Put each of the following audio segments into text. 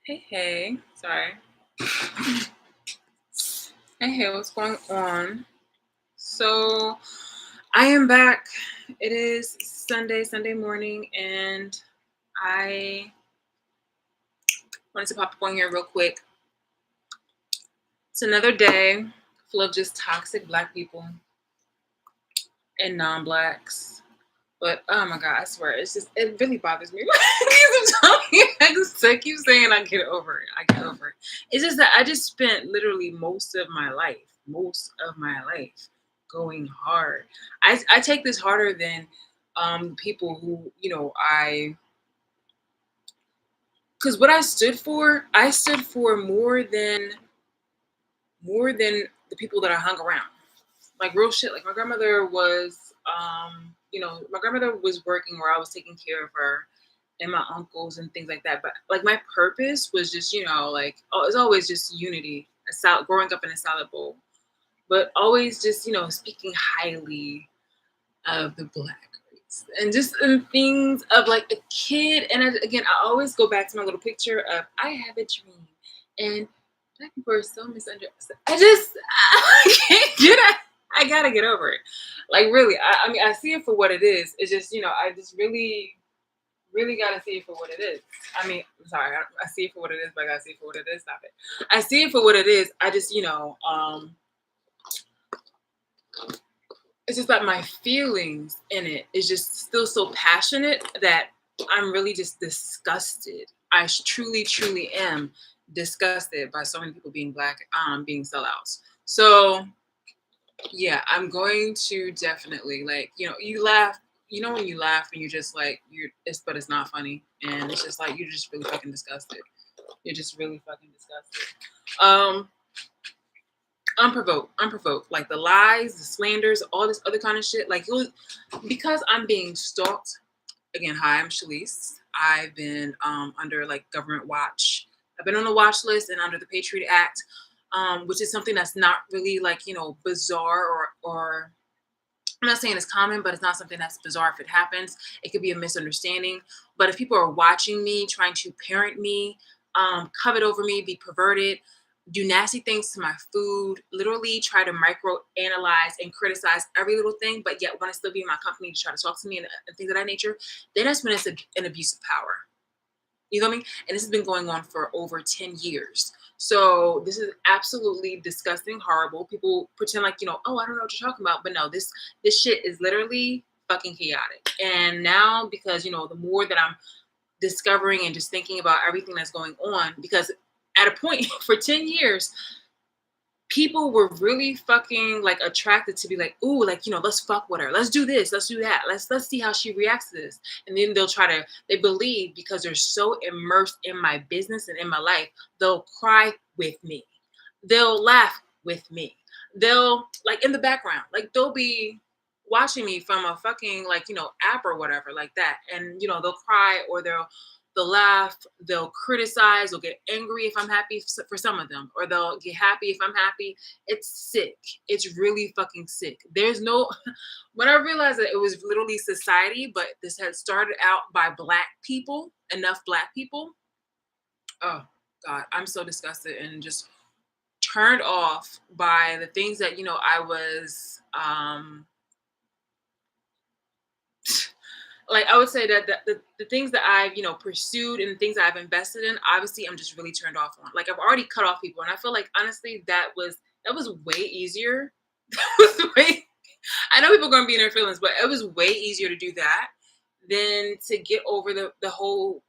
Hey, sorry. Hey, what's going on? So, I am back. It is Sunday morning, and I wanted to pop up on here real quick. It's another day full of just toxic Black people and non-Blacks. But oh my God, I swear, it really bothers me. I keep saying I get over it. I get over it. It's just that I just spent literally most of my life going hard. I take this harder than people who, because what I stood for more than the people that I hung around. Like real shit. Like my grandmother was working where I was taking care of her and my uncles and things like that. But like my purpose was just, it's always just unity. Growing up in a salad bowl, but always just, speaking highly of the Black race and just in things of like a kid. And again, I always go back to my little picture of I have a dream, and Black people are so misunderstood. I can't get it. I gotta get over it. Like really, I mean, I see it for what it is. It's just, I just really gotta see it for what it is. I mean, I'm sorry, I see it for what it is, but I gotta see it for what it is. Stop it. I see it for what it is. I just, it's just that my feelings in it is just still so passionate that I'm really just disgusted. Truly am disgusted by so many people being Black, being sellouts. So yeah, I'm going to definitely, like, you laugh, when you laugh and you're just like but it's not funny, and it's just like you're just really fucking disgusted. You're just really fucking disgusted. Um, unprovoked, like the lies, the slanders, all this other kind of shit. Like it was because I'm being stalked. Again, hi, I'm Shalise. I've been under like government watch. I've been on the watch list and under the Patriot Act, which is something that's not really like bizarre or I'm not saying it's common, but it's not something that's bizarre if it happens. It could be a misunderstanding. But if people are watching me, trying to parent me, covet over me, be perverted, do nasty things to my food, literally try to micro analyze and criticize every little thing, but yet want to still be in my company to try to talk to me and things of that nature, then that's when it's an abuse of power. You know what I mean? And this has been going on for over 10 years. So this is absolutely disgusting, horrible. People pretend like, oh, I don't know what you're talking about. But no, this shit is literally fucking chaotic. And now because, the more that I'm discovering and just thinking about everything that's going on, because at a point for 10 years, people were really fucking like attracted to be like, ooh, like, let's fuck with her. Let's do this. Let's do that. Let's see how she reacts to this. And then they believe because they're so immersed in my business and in my life, they'll cry with me. They'll laugh with me. They'll like in the background, like they'll be watching me from a fucking like, app or whatever like that. And, they'll cry or they'll laugh, they'll criticize, they'll get angry if I'm happy for some of them, or they'll get happy if I'm happy. It's sick. It's really fucking sick. There's no, when I realized that it was literally society, but this had started out by Black people, enough Black people. Oh God, I'm so disgusted and just turned off by the things that, I was, like I would say that the things that I've pursued and the things that I've invested in, obviously I'm just really turned off on. Like I've already cut off people, and I feel like honestly that was way easier. That was way. I know people are gonna be in their feelings, but it was way easier to do that than to get over the whole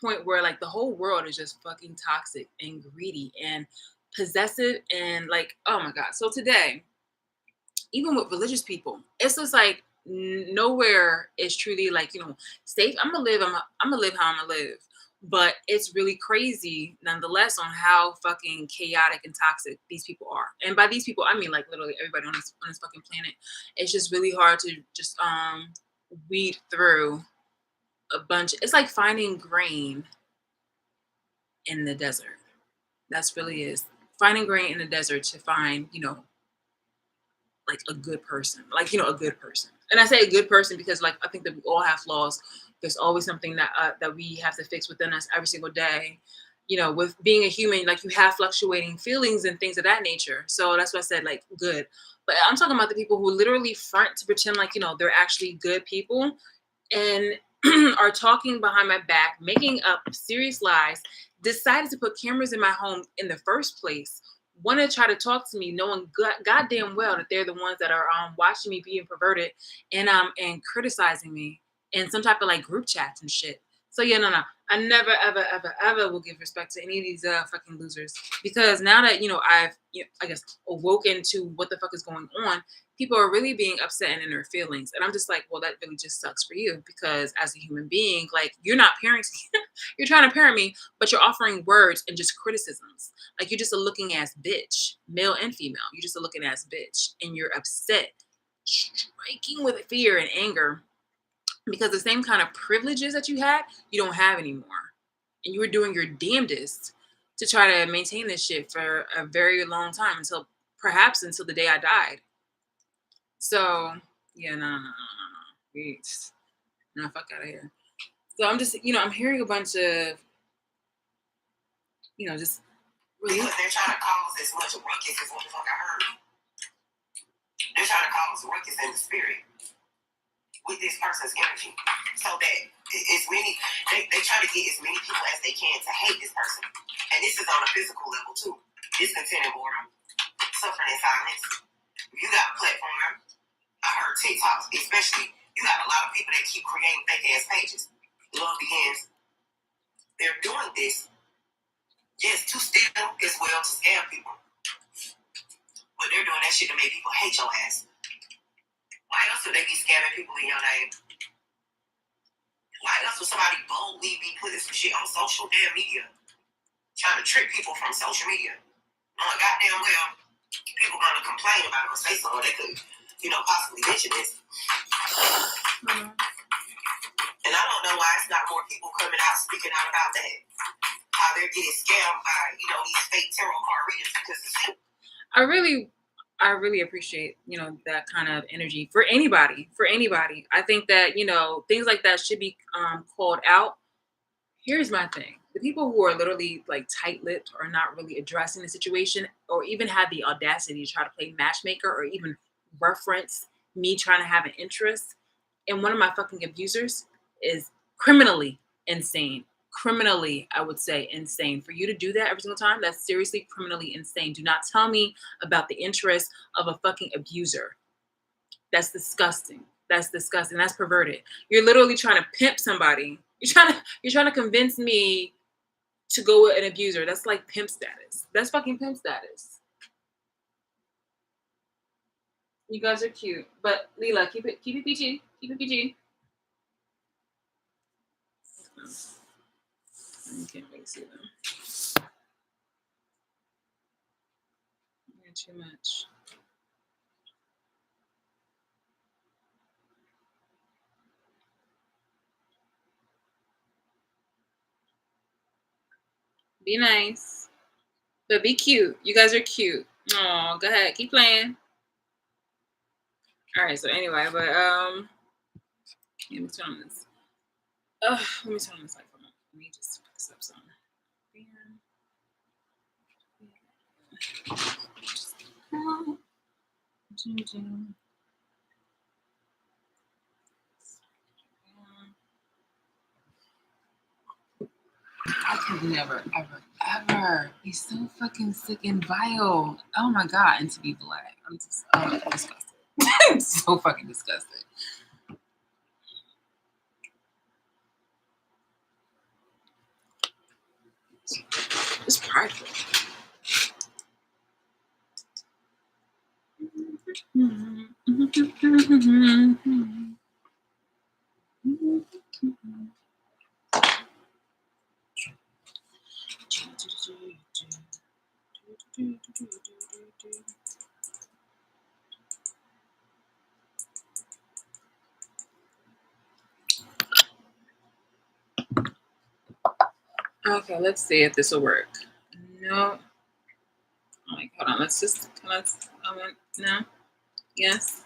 point where like the whole world is just fucking toxic and greedy and possessive and like oh my God. So today, even with religious people, it's just like nowhere is truly like safe. I'm gonna live how I'm gonna live, but it's really crazy nonetheless on how fucking chaotic and toxic these people are. And by these people, I mean like literally everybody on this fucking planet. It's just really hard to just weed through a bunch. It's like finding grain in the desert. That's really is finding grain in the desert to find like a good person, like a good person. And I say a good person because like I think that we all have flaws, There's always something that we have to fix within us every single day. With being a human, like, you have fluctuating feelings and things of that nature. So that's why I said, like, good. But I'm talking about the people who literally front to pretend like, they're actually good people, and are talking behind my back, making up serious lies, decided to put cameras in my home in the first place, want to try to talk to me, knowing goddamn well that they're the ones that are watching me being perverted and criticizing me in some type of like group chats and shit. So yeah, no, I never, ever, ever, ever will give respect to any of these fucking losers, because now that I've I guess awoken to what the fuck is going on, people are really being upset and in their feelings. And I'm just like, well, that really just sucks for you, because as a human being, like, you're not parenting, you're trying to parent me, but you're offering words and just criticisms. Like, you're just a looking ass bitch, male and female. You're just a looking ass bitch, and you're upset, striking with fear and anger, because the same kind of privileges that you had, you don't have anymore. And you were doing your damnedest to try to maintain this shit for a very long time, perhaps until the day I died. So yeah, no. Wait. No, fuck out of here. So I'm just, I'm hearing a bunch of, just really. Because they're trying to cause as much ruckus as what the fuck I heard. They're trying to cause ruckus in the spirit with this person's energy, so that as many they try to get as many people as they can to hate this person. And this is on a physical level too. Discontent and boredom, suffering in silence. If you got a platform, I heard TikTok, especially, you got a lot of people that keep creating fake ass pages. Love begins. They're doing this, yes, to steal as well, to scam people. But they're doing that shit to make people hate your ass. Why else would they be scamming people in your name? Why else would somebody boldly be putting some shit on social damn media, trying to trick people from social media? Knowing goddamn well, people gonna complain about it or say something, they could, possibly mention this. And I don't know why it's not more people coming out speaking out about that. How they're getting scammed by, these fake tarot card readers, because I really appreciate, that kind of energy for anybody. I think that, things like that should be called out. Here's my thing. The people who are literally like tight-lipped or not really addressing the situation, or even have the audacity to try to play matchmaker, or even reference me trying to have an interest in one of my fucking abusers, is criminally insane. Criminally, I would say, insane. For you to do that every single time, that's seriously criminally insane. Do not tell me about the interest of a fucking abuser. That's disgusting. That's disgusting. That's perverted. You're literally trying to pimp somebody. You're trying to convince me to go with an abuser. That's like pimp status. That's fucking pimp status. You guys are cute, but Leela, keep it PG. Keep it PG. You can't really see them. Not too much. Be nice, but be cute. You guys are cute. Oh, go ahead, keep playing. All right. So anyway, but let me turn on this. Let me turn on this light for a moment. Let me just put this up some. I could never, ever be so fucking sick and vile. Oh my god, and to be black. I'm just disgusted. I'm so fucking disgusted. It's prideful. Okay, let's see if this will work. No. Like, hold on. Let's no. Yes.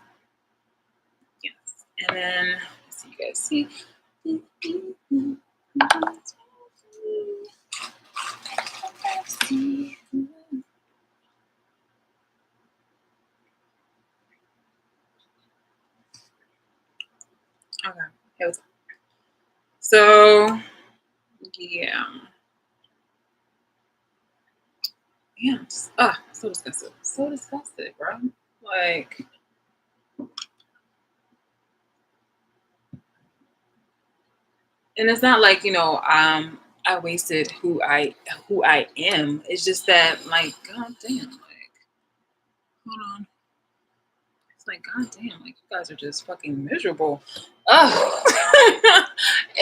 Yes. And then let's see, you guys see. Okay. So yeah. Yeah. So disgusted. So disgusted, bro. Like, and it's not like, I wasted who I am. It's just that, like, god damn, like, hold on. It's like, god damn, like, you guys are just fucking miserable. Ugh.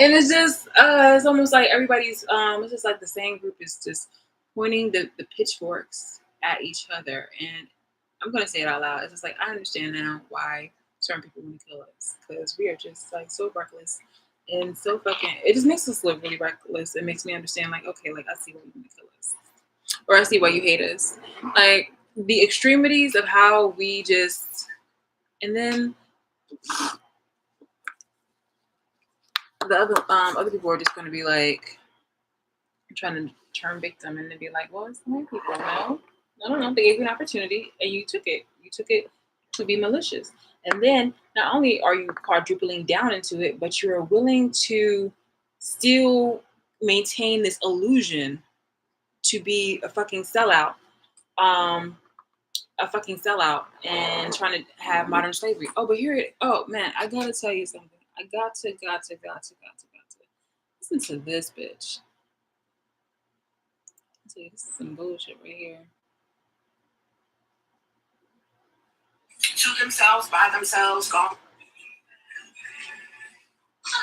And it's almost like everybody's it's just like the same group is just pointing the pitchforks at each other. And I'm gonna say it out loud. It's just like, I understand now why certain people want to kill us, because we are just like so reckless and so fucking. It just makes us look really reckless. It makes me understand, like, okay, like, I see why you want to kill us, or I see why you hate us. Like, the extremities of how we just, and then the other people are just gonna be like trying to turn victim, and then be like, well, it's the white people. No. They gave you an opportunity and you took it. You took it to be malicious. And then not only are you quadrupling down into it, but you're willing to still maintain this illusion to be a fucking sellout. Um, a fucking sellout and trying to have modern slavery. Oh, but oh man, I gotta tell you something. I got to listen to this bitch. See, this is some bullshit right here. To themselves, by themselves, gone.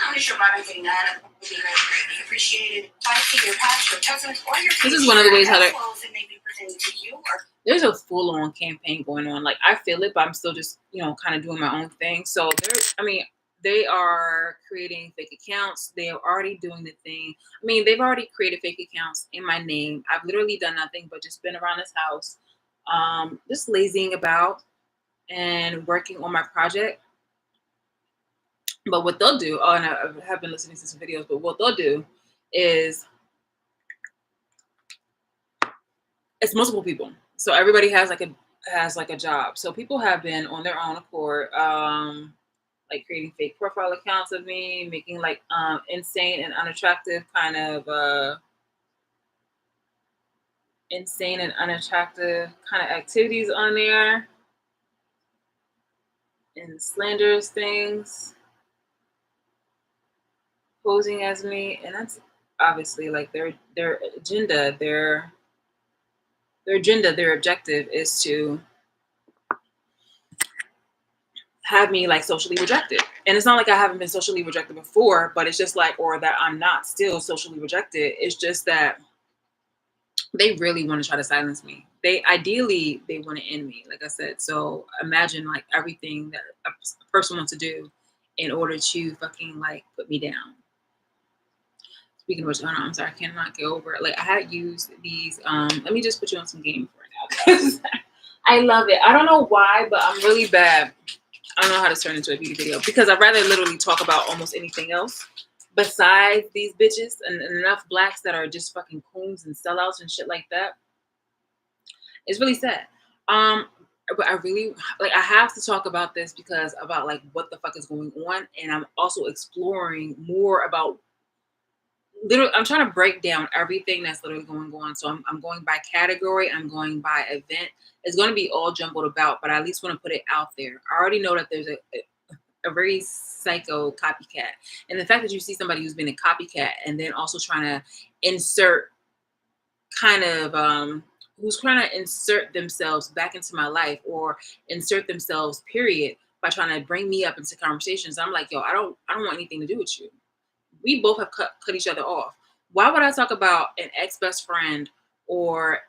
I'm not sure about anything that would be very greatly appreciated. I see your patch, your presence, or your This is one of the ways how it may be presented to you. There's a full-on campaign going on. Like, I feel it, but I'm still just, kind of doing my own thing. So they are creating fake accounts. They are already doing the thing. I mean, they've already created fake accounts in my name. I've literally done nothing but just been around this house, just lazying about and working on my project. But what they'll do, and I have been listening to some videos, but what they'll do is it's multiple people. So everybody has like a job. So people have been on their own accord, like creating fake profile accounts of me, making like insane and unattractive kind of activities on there, and slanderous things, posing as me. And that's obviously like their agenda. Their objective is to have me like socially rejected. And it's not like I haven't been socially rejected before, but it's just like, or that I'm not still socially rejected. It's just that they really want to try to silence me. They want to end me, like I said. So imagine like everything that a person wants to do in order to fucking like put me down. Speaking of which, I'm sorry, I cannot get over it. Like, I had used these. Let me just put you on some game for now. I love it. I don't know why, but I'm really bad. I don't know how to turn into a beauty video, because I'd rather literally talk about almost anything else besides these bitches, and enough blacks that are just fucking coons and sellouts and shit like that. It's really sad. But I really like, I have to talk about this because about like what the fuck is going on, and I'm also exploring more about I'm trying to break down everything that's literally going on. So I'm going by category. I'm going by event. It's going to be all jumbled about, but I at least want to put it out there. I already know that there's a very psycho copycat. And the fact that you see somebody who's been a copycat and then also trying to insert who's trying to insert themselves back into my life, or insert themselves, period, by trying to bring me up into conversations. I'm like, yo, I don't want anything to do with you. We both have cut each other off. Why would I talk about an ex-best friend, or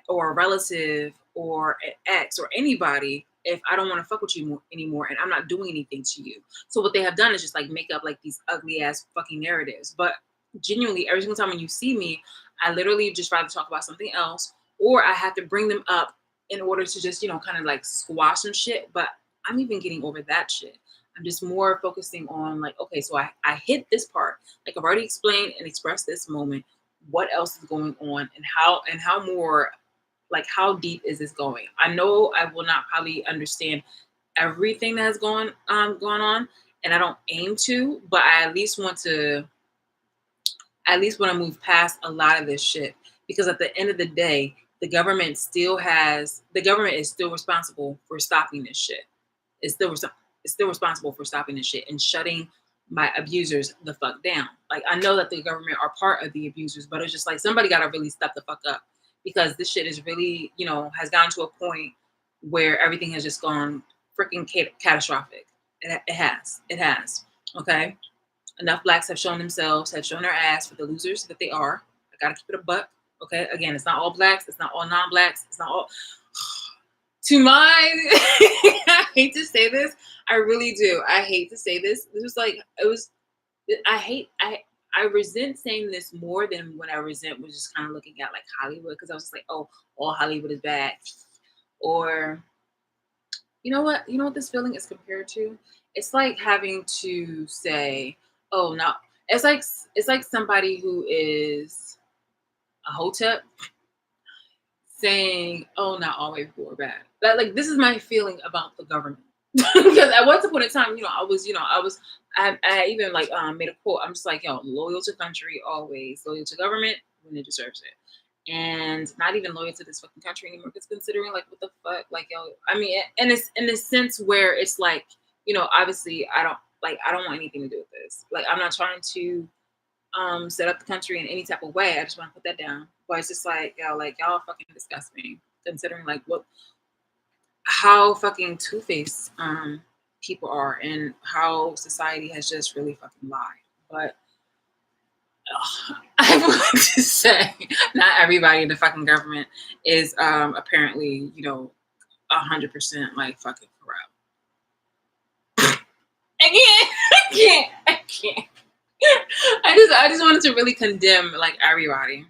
or a relative, or an ex, or anybody, if I don't want to fuck with you anymore, and I'm not doing anything to you? So what they have done is just like make up like these ugly ass fucking narratives. But genuinely, every single time when you see me, I literally just rather talk about something else, or I have to bring them up in order to just kind of like squash some shit. But I'm even getting over that shit. I'm just more focusing on like, okay, so I hit this part. Like I've already explained and expressed this moment. What else is going on and how more like how deep is this going? I know I will not probably understand everything that's going on, and I don't aim to, but I at least want to move past a lot of this shit because at the end of the day, the government is still responsible for stopping this shit. It's still responsible for stopping this shit and shutting my abusers the fuck down. Like I know that the government are part of the abusers, but it's just like somebody gotta really step the fuck up because this shit is really, has gotten to a point where everything has just gone freaking catastrophic. It has. It has. Okay. Enough blacks have shown themselves, have shown their ass for the losers that they are. I gotta keep it a buck. Okay. Again, it's not all blacks. It's not all non-blacks. It's not all. To my, I hate to say this. I really do. I hate to say this. This was like it was. I resent saying this more than when I resent was just kind of looking at like Hollywood because I was just like, oh, all Hollywood is bad, or you know what this feeling is compared to? It's like having to say, oh, no. It's like somebody who is a hotep saying, "Oh, not all white people are bad." That like this is my feeling about the government. Because at once upon a time, I even like made a quote. I'm just like, yo, loyal to country always, loyal to government when it deserves it, and not even loyal to this fucking country anymore. Because considering like what the fuck, like yo, I mean, and it's in the sense where it's like, obviously I don't want anything to do with this. Like I'm not trying to set up the country in any type of way. I just want to put that down. But it's just like, y'all fucking disgust me. Considering like how fucking two-faced people are and how society has just really fucking lied. But I want to say not everybody in the fucking government is apparently, 100% like fucking corrupt. I can't. I just wanted to really condemn like everybody.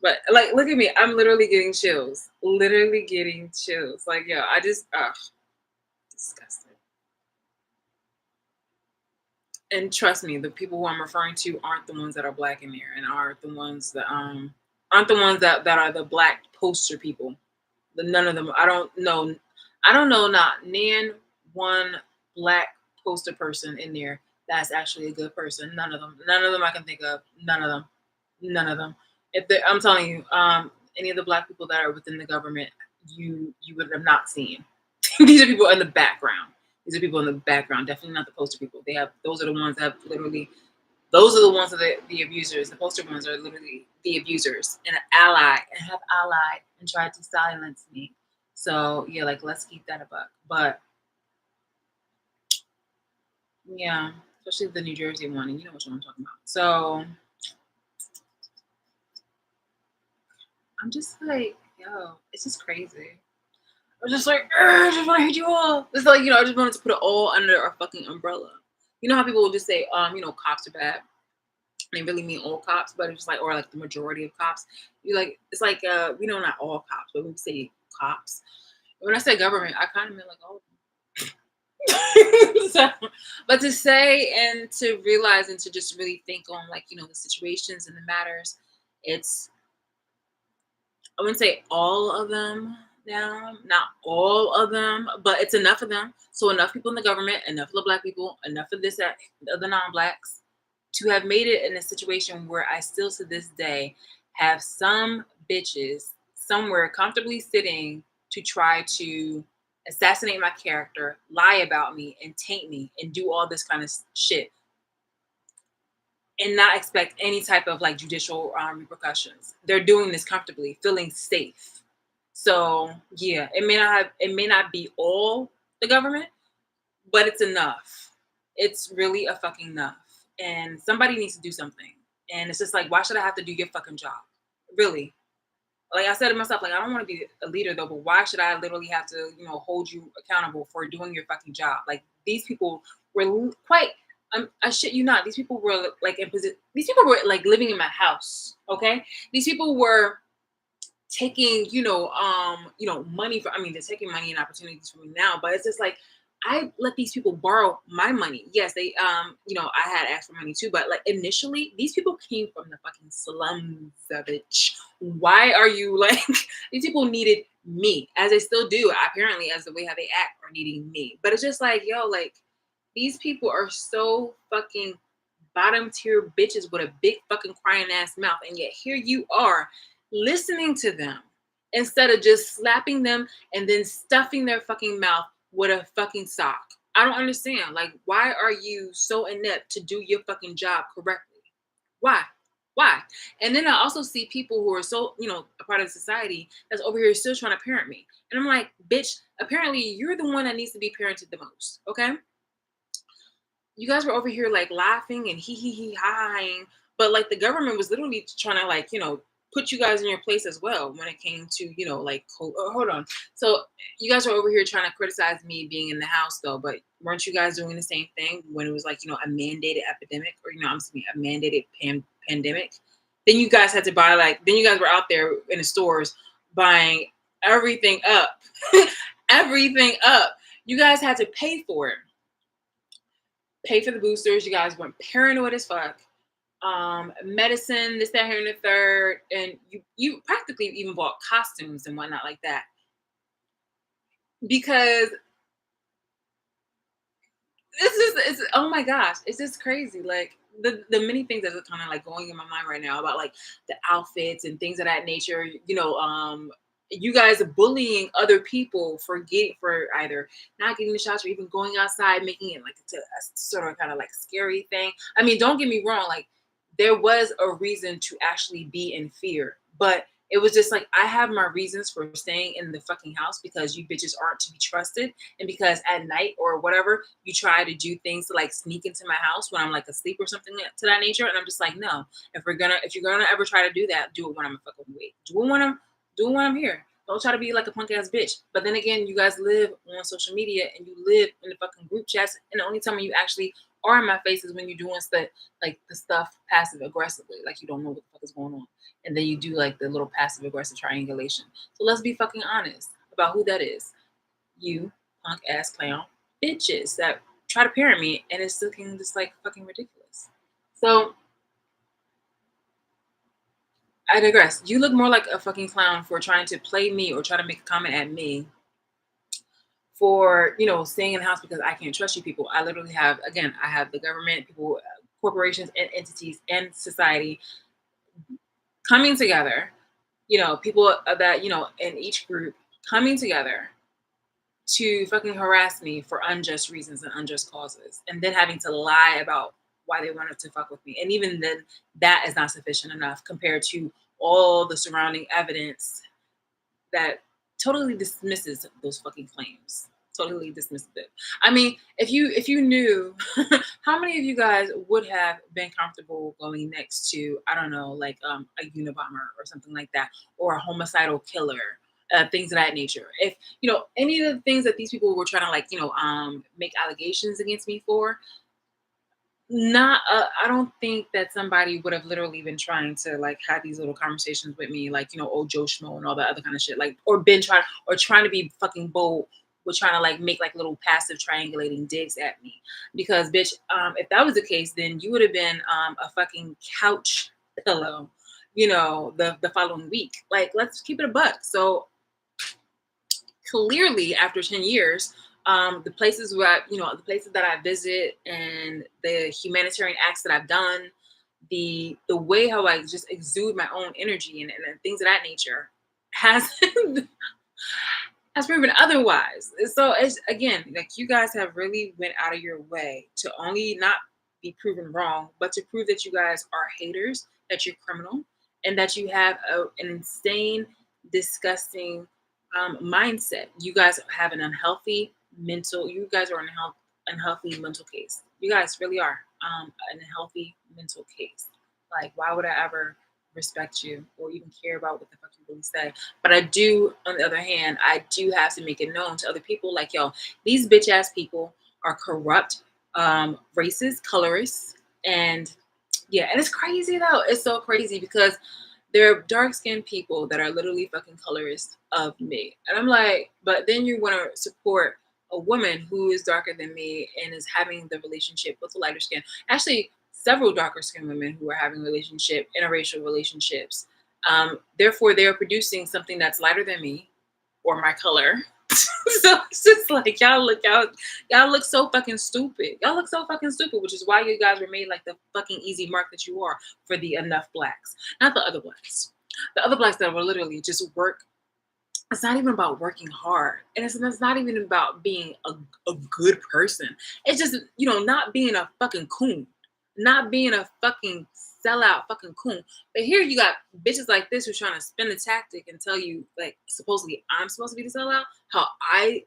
But like look at me, I'm literally getting chills. Literally getting chills. Like yo, I just disgusting. And trust me, the people who I'm referring to aren't the ones that are black in there and aren't the ones that are the black poster people. None of them. I don't know not one black poster person in there that's actually a good person. None of them. None of them I can think of. None of them. None of them. I'm telling you, any of the black people that are within the government, you would have not seen. These are people in the background. These are people in the background. Definitely not the poster people. Those are the ones that have literally. Those are the ones that are the abusers. The poster ones are literally the abusers and have allied and tried to silence me. So yeah, like let's keep that a buck. But yeah, especially the New Jersey one, and you know what I'm talking about. So I'm just like, yo, it's just crazy. I'm just like, I just want to hit you all. It's like, I just wanted to put it all under our fucking umbrella. You know how people will just say, cops are bad. They really mean all cops, but it's just like, or like the majority of cops. It's like, we know not all cops, but we say cops. When I say government, I kind of mean like all of them. So, but to say and to realize and to just really think on like, the situations and the matters, I wouldn't say all of them now, not all of them, but it's enough of them. So enough people in the government, enough of the black people, enough of this, of the non-blacks to have made it in a situation where I still to this day have some bitches somewhere comfortably sitting to try to assassinate my character, lie about me, and taint me, and do all this kind of shit, and not expect any type of like judicial repercussions. They're doing this comfortably, feeling safe. So yeah, it may not be all the government, but it's enough. It's really a fucking enough. And somebody needs to do something. And it's just like, why should I have to do your fucking job? Really? Like I said to myself, like I don't want to be a leader though, but why should I literally have to, hold you accountable for doing your fucking job? Like these people were quite I shit you not. These people were like in position. These people were like living in my house. Okay, these people were taking, money for. I mean, they're taking money and opportunities from me now, but it's just like I let these people borrow my money. Yes, they I had asked for money too, but like initially these people came from the fucking slums, bitch. Why are you like these people needed me, as they still do, apparently, as the way how they act are needing me. But it's just like, yo, like these people are so fucking bottom tier bitches with a big fucking crying ass mouth, and yet here you are listening to them instead of just slapping them and then stuffing their fucking mouth with a fucking sock. I don't understand. Like, why are you so inept to do your fucking job correctly? Why? Why? And then I also see people who are so, a part of society that's over here still trying to parent me. And I'm like, bitch, apparently you're the one that needs to be parented the most. Okay. You guys were over here like laughing and hee haing, but like the government was literally trying to like, put you guys in your place as well when it came to, hold on. So you guys were over here trying to criticize me being in the house though, but weren't you guys doing the same thing when it was like, a mandated epidemic or, a mandated pandemic? Then you guys had to buy then you guys were out there in the stores buying everything up, everything up. You guys had to pay for it. Pay for the boosters. You guys went paranoid as fuck. Medicine, this, that, here, and the third, and you practically even bought costumes and whatnot like that. Because it's oh my gosh, it's just crazy. Like the many things that are kind of like going in my mind right now about like the outfits and things of that nature. You guys are bullying other people for either not getting the shots or even going outside, making it like a sort of kind of like scary thing. I mean, don't get me wrong, like there was a reason to actually be in fear, but it was just like I have my reasons for staying in the fucking house because you bitches aren't to be trusted, and because at night or whatever you try to do things to like sneak into my house when I'm like asleep or something to that nature, and I'm just like, no, if you're gonna ever try to do that, do it when I'm fucking awake. Do it when I'm here. Don't try to be like a punk ass bitch. But then again, you guys live on social media and you live in the fucking group chats, and the only time you actually are in my face is when you're doing stuff like the stuff passive aggressively, like you don't know what the fuck is going on. And then you do like the little passive aggressive triangulation. So let's be fucking honest about who that is. You punk ass clown bitches that try to parent me, and it's looking just like fucking ridiculous. So I digress. You look more like a fucking clown for trying to play me or try to make a comment at me for, staying in the house because I can't trust you people. I literally have the government, people, corporations and entities and society coming together, people that, in each group coming together to fucking harass me for unjust reasons and unjust causes, and then having to lie about why they wanted to fuck with me. And even then, that is not sufficient enough compared to all the surrounding evidence that totally dismisses those fucking claims. Totally dismisses it. I mean, if you knew, how many of you guys would have been comfortable going next to, I don't know, like a Unabomber or something like that, or a homicidal killer, things of that nature? If any of the things that these people were trying to like make allegations against me for, not I don't think that somebody would have literally been trying to like have these little conversations with me, like old Joe Schmo and all that other kind of shit, like or trying to be fucking bold with trying to like make like little passive triangulating digs at me. Because bitch, if that was the case, then you would have been a fucking couch pillow, the following week. Like, let's keep it a buck. So clearly after 10 years, the places the places that I visit and the humanitarian acts that I've done, the way how I just exude my own energy and things of that nature has has proven otherwise. So it's, again, like you guys have really went out of your way to only not be proven wrong, but to prove that you guys are haters, that you're criminal, and that you have an insane, disgusting mindset. You guys have an unhealthy mental. You guys are an unhealthy mental case. You guys really are an unhealthy mental case. Like, why would I ever respect you or even care about what the fuck you really say? But I do, on the other hand, I do have to make it known to other people, like, yo, these bitch ass people are corrupt, racist, colorists, and yeah, and it's crazy though. It's so crazy because they're dark skinned people that are literally fucking colorists of me. And I'm like, but then you want to support a woman who is darker than me and is having the relationship with a lighter skin. Actually, several darker skinned women who are having interracial relationships. Therefore, they are producing something that's lighter than me or my color. So it's just like y'all look so fucking stupid. Y'all look so fucking stupid, which is why you guys were made like the fucking easy mark that you are for the enough blacks, not the other blacks. The other blacks that will literally just work. It's not even about working hard, and it's not even about being a good person. It's just, not being a fucking coon, not being a fucking sellout fucking coon. But here you got bitches like this who's trying to spin the tactic and tell you, like, supposedly I'm supposed to be the sellout, how I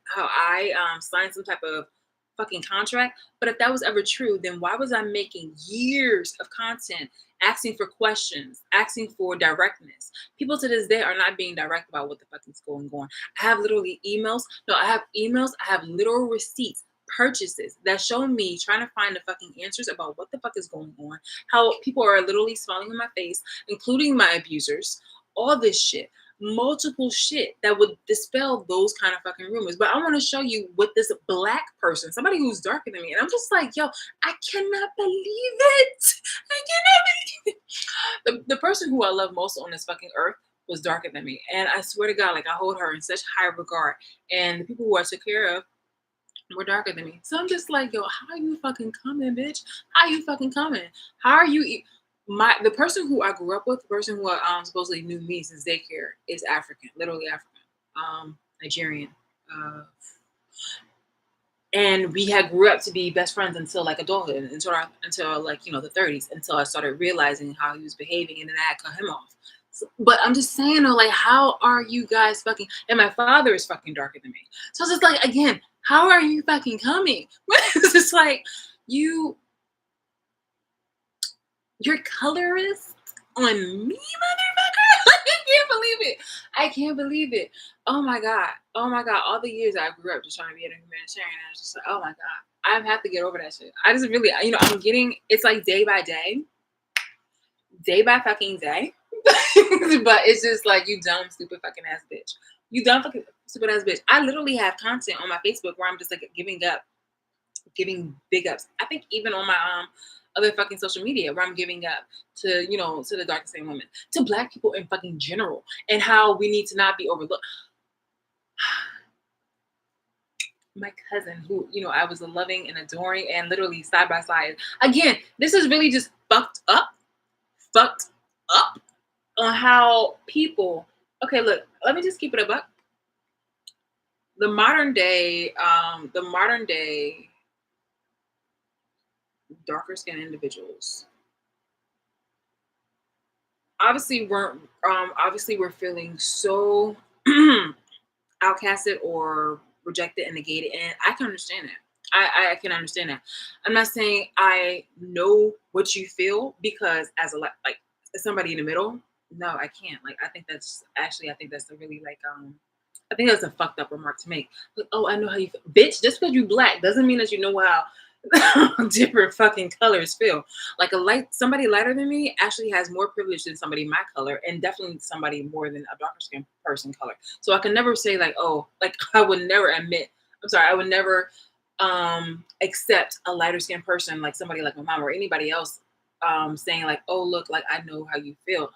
signed some type of fucking contract. But if that was ever true, then why was I making years of content asking for questions, asking for directness? People to this day are not being direct about what the fuck is going on. I have literally emails. No, I have emails. I have literal receipts, purchases that show me trying to find the fucking answers about what the fuck is going on. How people are literally smiling in my face, including my abusers. All this shit. Multiple shit that would dispel those kind of fucking rumors. But I want to show you with this black person, somebody who's darker than me. And I'm just like, yo, I cannot believe it. I cannot believe it. The person who I love most on this fucking earth was darker than me. And I swear to God, like, I hold her in such high regard. And the people who I took care of were darker than me. So I'm just like, yo, how are you fucking coming, bitch? How are you fucking coming? How are you? The person who I grew up with, the person who supposedly knew me since daycare, is African, literally African, Nigerian. And we had grew up to be best friends until like adulthood, until like, the 30s, until I started realizing how he was behaving, and then I had cut him off. So, but I'm just saying, though, like, how are you guys fucking? And my father is fucking darker than me. So it's just like, again, how are you fucking coming? It's just like your colorist on me, motherfucker. I can't believe it. I can't believe it. Oh my God. All the years I grew up just trying to be a humanitarian, I was just like, oh my God. I have to get over that shit. I just really, I'm getting, it's like day by fucking day. But it's just like, you dumb, stupid fucking ass bitch. You dumb fucking stupid ass bitch. I literally have content on my Facebook where I'm just like giving big ups. I think even on my other fucking social media where I'm giving up to, to the darkest skin women, to black people in fucking general, and how we need to not be overlooked. My cousin, who, I was loving and adoring and literally side by side. Again, this is really just fucked up on how people, okay, look, let me just keep it a buck. The modern day darker skinned individuals obviously we're feeling so outcasted or rejected and negated, and I can understand that. I can understand that. I'm not saying I know what you feel, because as somebody in the middle, no, I can't. Like, I think that's a really, like, I think that's a fucked up remark to make. Like, oh, I know how you feel. Bitch, just because you black doesn't mean that you know how different fucking colors feel. Like, somebody lighter than me actually has more privilege than somebody my color, and definitely somebody more than a darker skin person color. So I can never say, like, oh, like, I would never accept a lighter skinned person, like somebody like my mom or anybody else, saying like, oh, look, like, I know how you feel.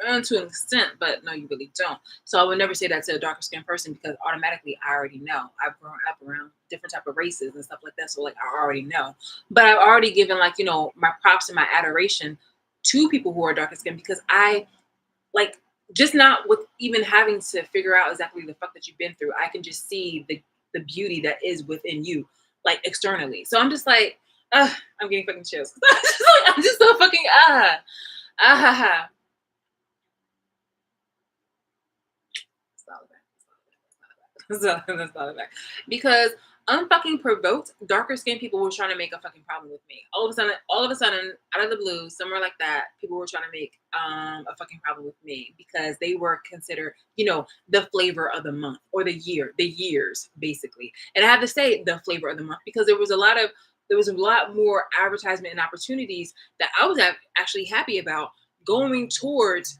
To an extent, but no, you really don't. So I would never say that to a darker skinned person, because automatically I already know. I've grown up around different type of races and stuff like that. So, like, I already know. But I've already given, like, my props and my adoration to people who are darker skinned, because I, like, just not with even having to figure out exactly the fuck that you've been through, I can just see the beauty that is within you, like, externally. So I'm just like, I'm getting fucking chills. I'm just so fucking That's not a fact. Because unfucking provoked, darker skinned people were trying to make a fucking problem with me. All of a sudden, out of the blue, somewhere like that, people were trying to make a fucking problem with me, because they were considered, the flavor of the month or the years, basically. And I have to say the flavor of the month, because there was a lot more advertisement and opportunities that I was actually happy about going towards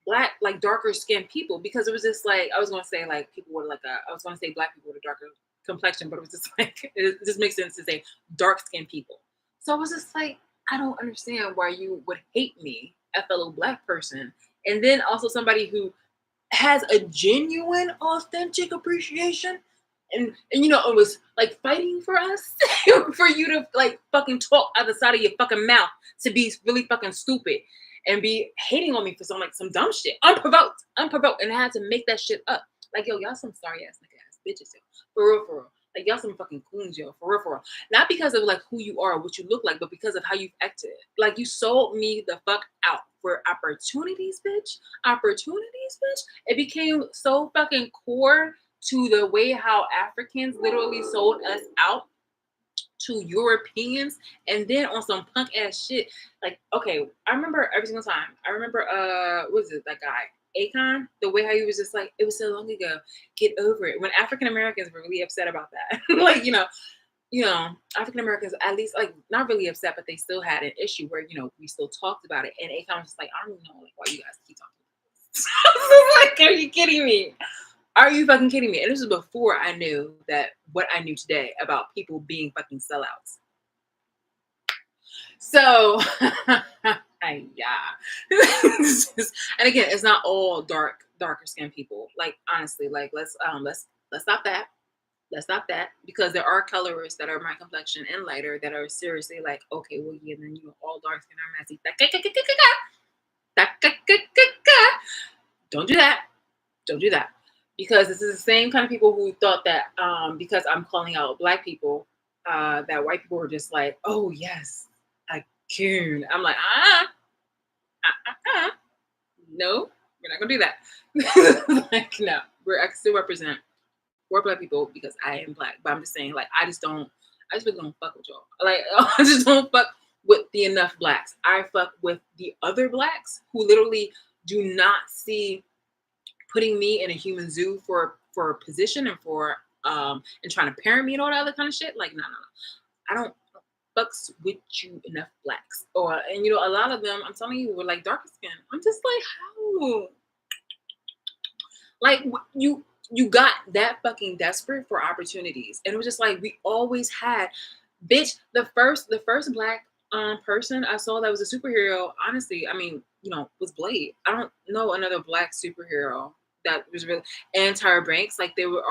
black, like, darker skinned people, because it was just like, I was going to say, like, people were like I was going to say black people with a darker complexion, but it was just like it just makes sense to say dark skinned people. So I was just like, I don't understand why you would hate me, a fellow black person, and then also somebody who has a genuine, authentic appreciation. And you know, it was like fighting for us for you to like fucking talk out the side of your fucking mouth to be really fucking stupid and be hating on me for some dumb shit. Unprovoked. And I had to make that shit up. Like, yo, y'all some sorry ass nigga ass bitches, yo. For real. Like y'all some fucking coons, yo. For real. Not because of like who you are or what you look like, but because of how you've acted. Like you sold me the fuck out for opportunities, bitch. Opportunities, bitch. It became so fucking core to the way how Africans literally sold us out to Europeans, and then on some punk ass shit. Like, okay, I remember every single time. I remember what was it, that guy? Akon, the way how he was just like, it was so long ago, get over it. When African Americans were really upset about that. Like, African Americans at least like not really upset, but they still had an issue where, we still talked about it. And Akon was just like, I don't even know like why you guys keep talking about this. I was like, are you kidding me? Are you fucking kidding me? And this was before I knew that what I knew today about people being fucking sellouts. So, yeah. And again, it's not all darker skinned people. Like honestly, like let's stop that. Let's stop that, because there are colorists that are my complexion and lighter that are seriously like, okay, well, yeah, then all dark skin are messy. Don't do that. Don't do that. Because this is the same kind of people who thought that because I'm calling out black people, that white people were just like, oh yes, I can. I'm like, no, we're not gonna do that. Like, no, I can still represent more black people because I am black. But I'm just saying, like, I just really don't fuck with y'all. Like, I just don't fuck with the enough blacks. I fuck with the other blacks who literally do not see putting me in a human zoo for a position and for and trying to parent me and all that other kind of shit. Like, no. I don't fucks with you enough blacks. And a lot of them, I'm telling you, were like darker skin. I'm just like, how? Like you got that fucking desperate for opportunities. And it was just like we always had, bitch, the first black person I saw that was a superhero, honestly, I mean, was Blade. I don't know another black superhero that was really, and Tyra Banks. Like they were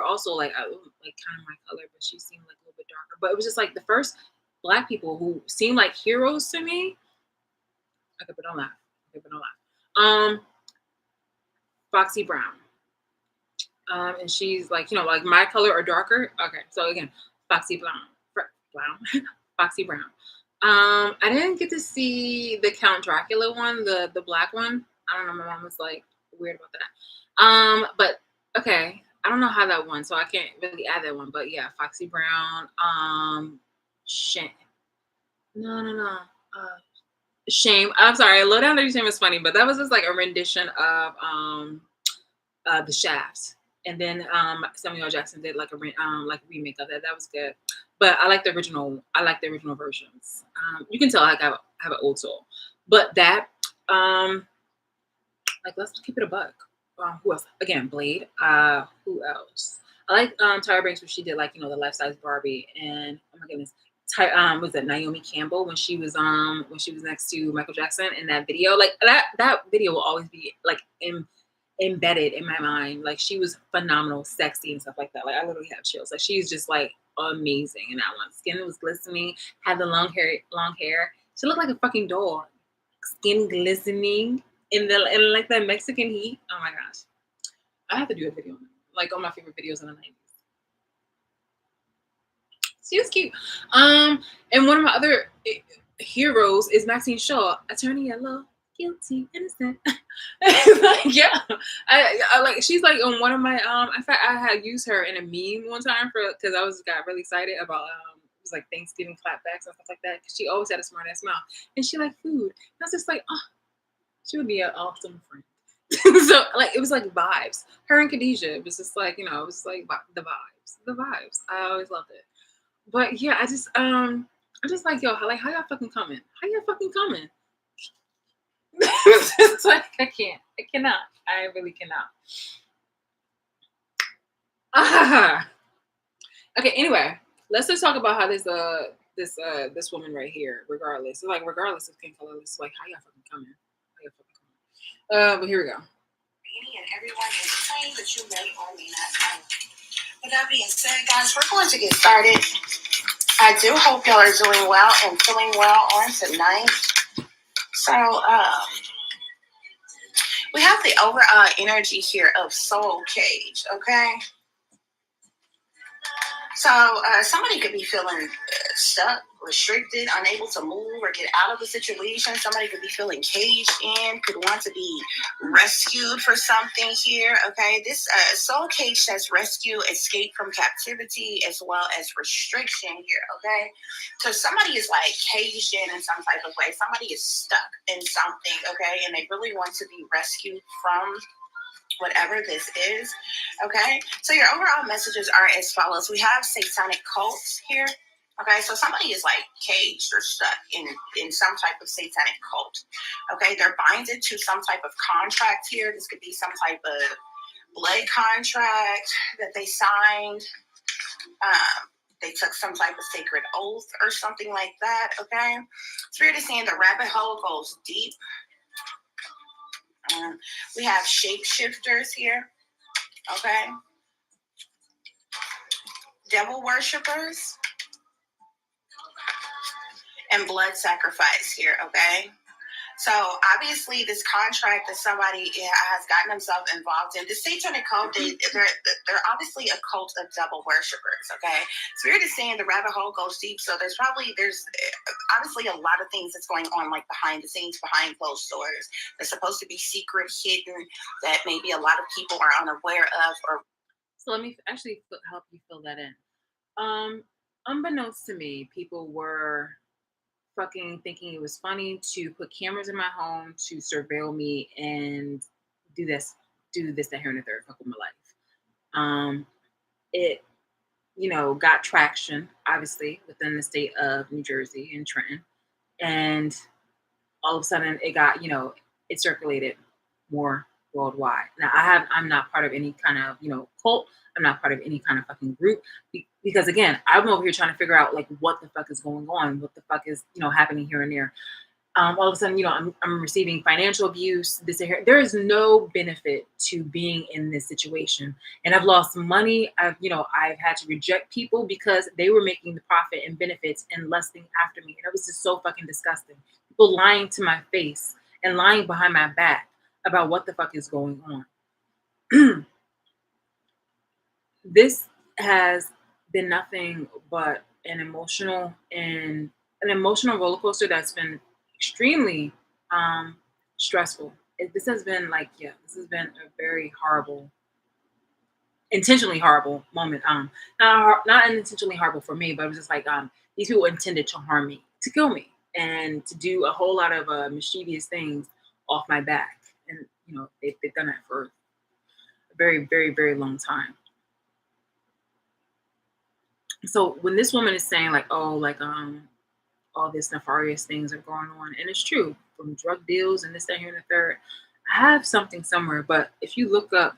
also like kind of my color, but she seemed like a little bit darker. But it was just like the first black people who seemed like heroes to me. I could put on that. Foxy Brown. And she's like, like my color or darker. Okay, so again, Foxy Brown. Foxy Brown. I didn't get to see the Count Dracula one, the black one. I don't know. My mom was like weird about that. But okay, I don't know how that won, so I can't really add that one. But yeah, Foxy Brown. Shame. No. Shame. I'm sorry. Low Down Dirty Shame was funny, but that was just like a rendition of The Shaft. And then Samuel L. Jackson did like a remake of that. That was good. But I like the original. I like the original versions. You can tell I have an old soul. But that, let's keep it a buck. Who else? Again, Blade. Who else? I like Tyra Banks when she did the Life Size Barbie, and oh my goodness, was that Naomi Campbell when she was next to Michael Jackson in that video? Like that video will always be like embedded in my mind. Like she was phenomenal, sexy and stuff like that. Like I literally have chills. Like she's just like amazing in that one. Skin was glistening, had the long hair. She looked like a fucking doll. Skin glistening in like that Mexican heat. Oh my gosh. I have to do a video on my favorite videos in the 90s. She was cute. And one of my other heroes is Maxine Shaw, Attorney at Law, guilty, innocent. Yeah, I like. She's like on one of my In fact, I had used her in a meme one time because I got really excited about it was like Thanksgiving clapbacks and stuff like that. Because she always had a smart ass mouth, and she liked food. And I was just like, oh, she would be an awesome friend. So like it was like vibes. Her and Khadijah, it was just like it was like the vibes. I always loved it. But yeah, I just like yo, how y'all fucking coming? How y'all fucking coming? It's like I cannot. I really cannot. Okay, anyway, let's just talk about how this woman right here, regardless. So like regardless of skin color, it's like how y'all fucking coming. How y'all fucking coming. But here we go. Any and everyone in between that you may or may not know. With that being said, guys, we're going to get started. I do hope y'all are doing well and feeling well on tonight. So, we have the overall energy here of Soul Cage, okay? So, somebody could be feeling stuck, restricted, unable to move or get out of the situation. Somebody could be feeling caged in, could want to be rescued for something here, okay? This Soul Cage says rescue, escape from captivity, as well as restriction here, okay? So somebody is like caged in some type of way. Somebody is stuck in something, okay? And they really want to be rescued from whatever this is, okay? So your overall messages are as follows. We have satanic cults here, okay? So somebody is like caged or stuck in some type of satanic cult, okay? They're binded to some type of contract here. This could be some type of blood contract that they signed. They took some type of sacred oath or something like that, okay? Spirit is saying the rabbit hole goes deep. We have shapeshifters here, okay? Devil worshippers and blood sacrifice here, okay? So obviously this contract that somebody has gotten themselves involved in, the satanic cult, they're obviously a cult of devil worshippers, okay? Spirit is saying the rabbit hole goes deep, so there's obviously a lot of things that's going on like behind the scenes, behind closed doors. They're supposed to be secret, hidden, that maybe a lot of people are unaware of. Or So let me actually help you fill that in. Unbeknownst to me, people were fucking thinking it was funny to put cameras in my home to surveil me and do this, that here and the third, fuck with my life. It, got traction, obviously, within the state of New Jersey and Trenton. And all of a sudden it got, it circulated more worldwide. Now I'm not part of any kind of, cult. I'm not part of any kind of fucking group because again, I'm over here trying to figure out like what the fuck is going on, what the fuck is, happening here and there. All of a sudden, I'm receiving financial abuse. There is no benefit to being in this situation, and I've lost money. I've had to reject people because they were making the profit and benefits and lusting after me, and it was just so fucking disgusting. People lying to my face and lying behind my back about what the fuck is going on. This has been nothing but an emotional roller coaster that's been extremely stressful. This has been a very horrible, intentionally horrible moment. Not intentionally horrible for me, but it was just like these people intended to harm me, to kill me, and to do a whole lot of mischievous things off my back. And they've done that for a very, very, very long time. So when this woman is saying like, oh, like all these nefarious things are going on, and it's true, from drug deals and this, that, here, and the third. I have something somewhere, but if you look up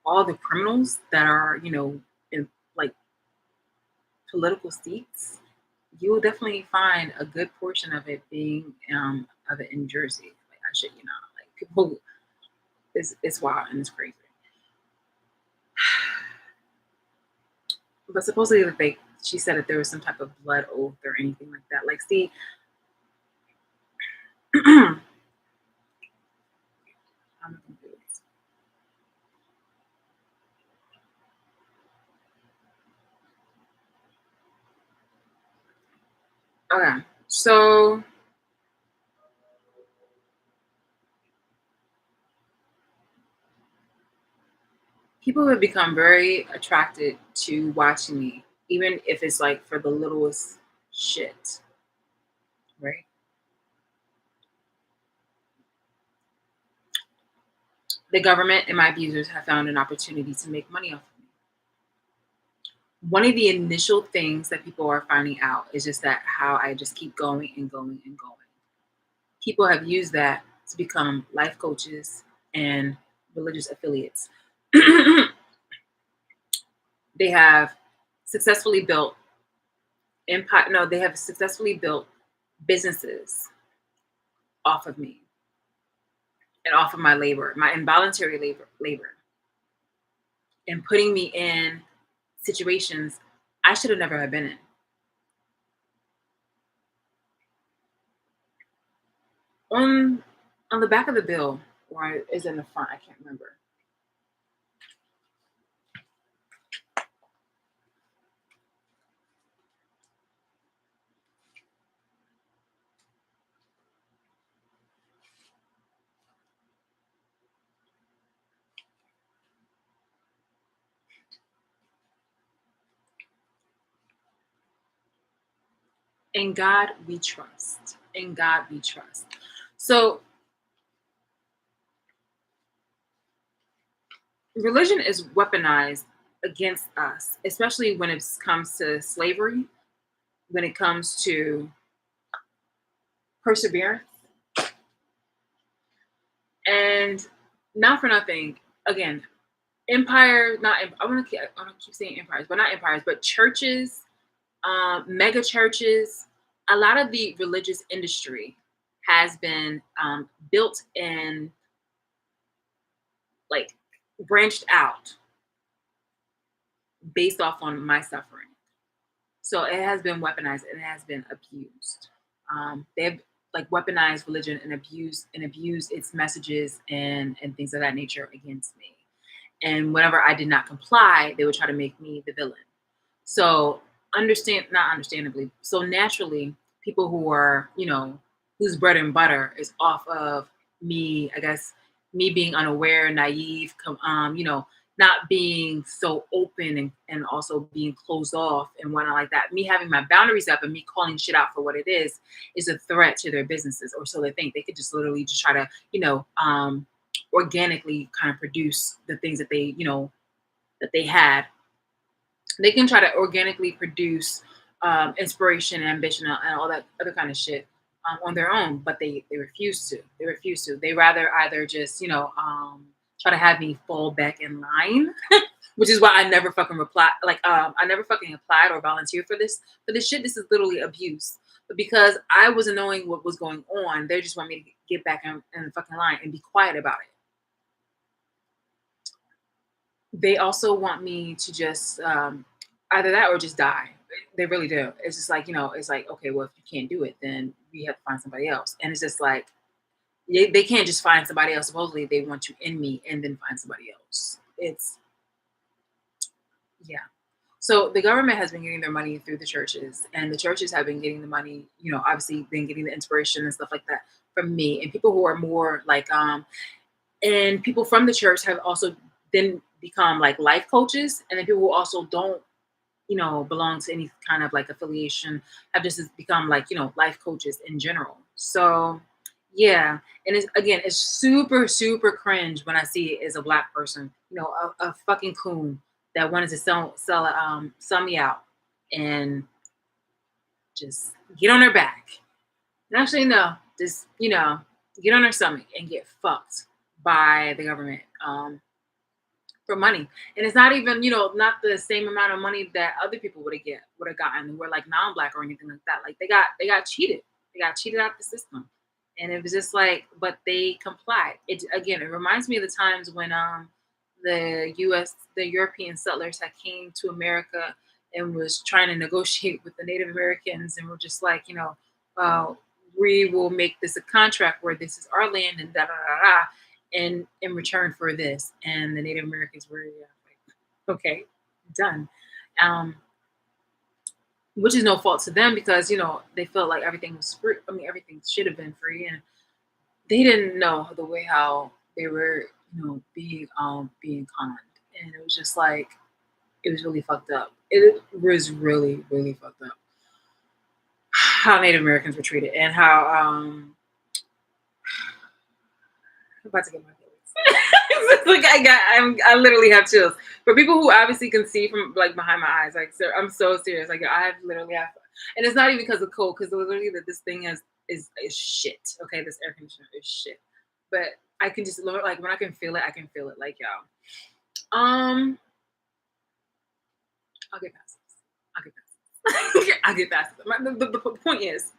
all the criminals that are, in like political seats, you will definitely find a good portion of it being of it in Jersey. Like I should, like people, it's wild and it's crazy. But supposedly that she said that there was some type of blood oath or anything like that. Like, see, I'm not gonna do this. Okay, so people have become very attracted to watching me, even if it's like for the littlest shit, right? The government and my abusers have found an opportunity to make money off of me. One of the initial things that people are finding out is just that how I just keep going and going and going. People have used that to become life coaches and religious affiliates. They have successfully built empire. No, they have successfully built businesses off of me and off of my labor, my involuntary labor, and putting me in situations I should have never have been in. On on the back of the bill, or is it in the front? I can't remember. In God we trust. In God we trust. So religion is weaponized against us, especially when it comes to slavery, when it comes to perseverance, and not for nothing. Again, empire, not I want to keep saying empires, but not empires, but churches, mega churches. A lot of the religious industry has been built and like branched out based off on my suffering. So it has been weaponized and it has been abused. They've like weaponized religion and abused its messages and things of that nature against me. And whenever I did not comply, they would try to make me the villain. So not understandably, so naturally, people who are, whose bread and butter is off of me, I guess, me being unaware, naive, not being so open and also being closed off and whatnot like that. Me having my boundaries up and me calling shit out for what it is a threat to their businesses, or so they think. They could just literally just try to, organically kind of produce the things that that they had. They can try to organically produce inspiration and ambition and all that other kind of shit on their own, but they refuse to. They refuse to. They rather either just try to have me fall back in line, which is why I never fucking reply. Like I never fucking applied or volunteered for this shit. This is literally abuse. But because I wasn't knowing what was going on, they just want me to get back in the fucking line and be quiet about it. They also want me to just either that or just die. They really do. It's just like, it's like, okay, well, if you can't do it, then we have to find somebody else. And it's just like, they can't just find somebody else. Supposedly they want to end me and then find somebody else. Yeah. So the government has been getting their money through the churches, and the churches have been getting the money, obviously been getting the inspiration and stuff like that from me. And people who are more like, and people from the church have also then become like life coaches. And then people who also don't, belong to any kind of like affiliation have just become like, life coaches in general. So yeah. And it's super, super cringe when I see it as a black person, a fucking coon that wanted to sell me out and just get on her back. And actually, no, just, get on her stomach and get fucked by the government for money. And it's not even, not the same amount of money that other people would have gotten who were like non-black or anything like that. Like they got cheated. They got cheated out the system. And it was just like, but they complied. It reminds me of the times when the European settlers had came to America and was trying to negotiate with the Native Americans, and were just like, we will make this a contract where this is our land and da da da da, and in return for this. And the Native Americans were like, okay, done. Which is no fault to them because they felt like everything was free. I mean, everything should have been free, and they didn't know the way how they were, being conned, and it was just like it was really fucked up. It was really, really fucked up how Native Americans were treated and how I'm about to get my feelings. Like I literally have chills. For people who obviously can see from like behind my eyes, like sir, I'm so serious. Like I have literally have, and it's not even because of cold, because literally that this thing is shit. Okay, this air conditioner is shit. But I can just like when I can feel it, I can feel it. Like y'all. I'll get past this. I'll get past it. I'll get past it. The point is,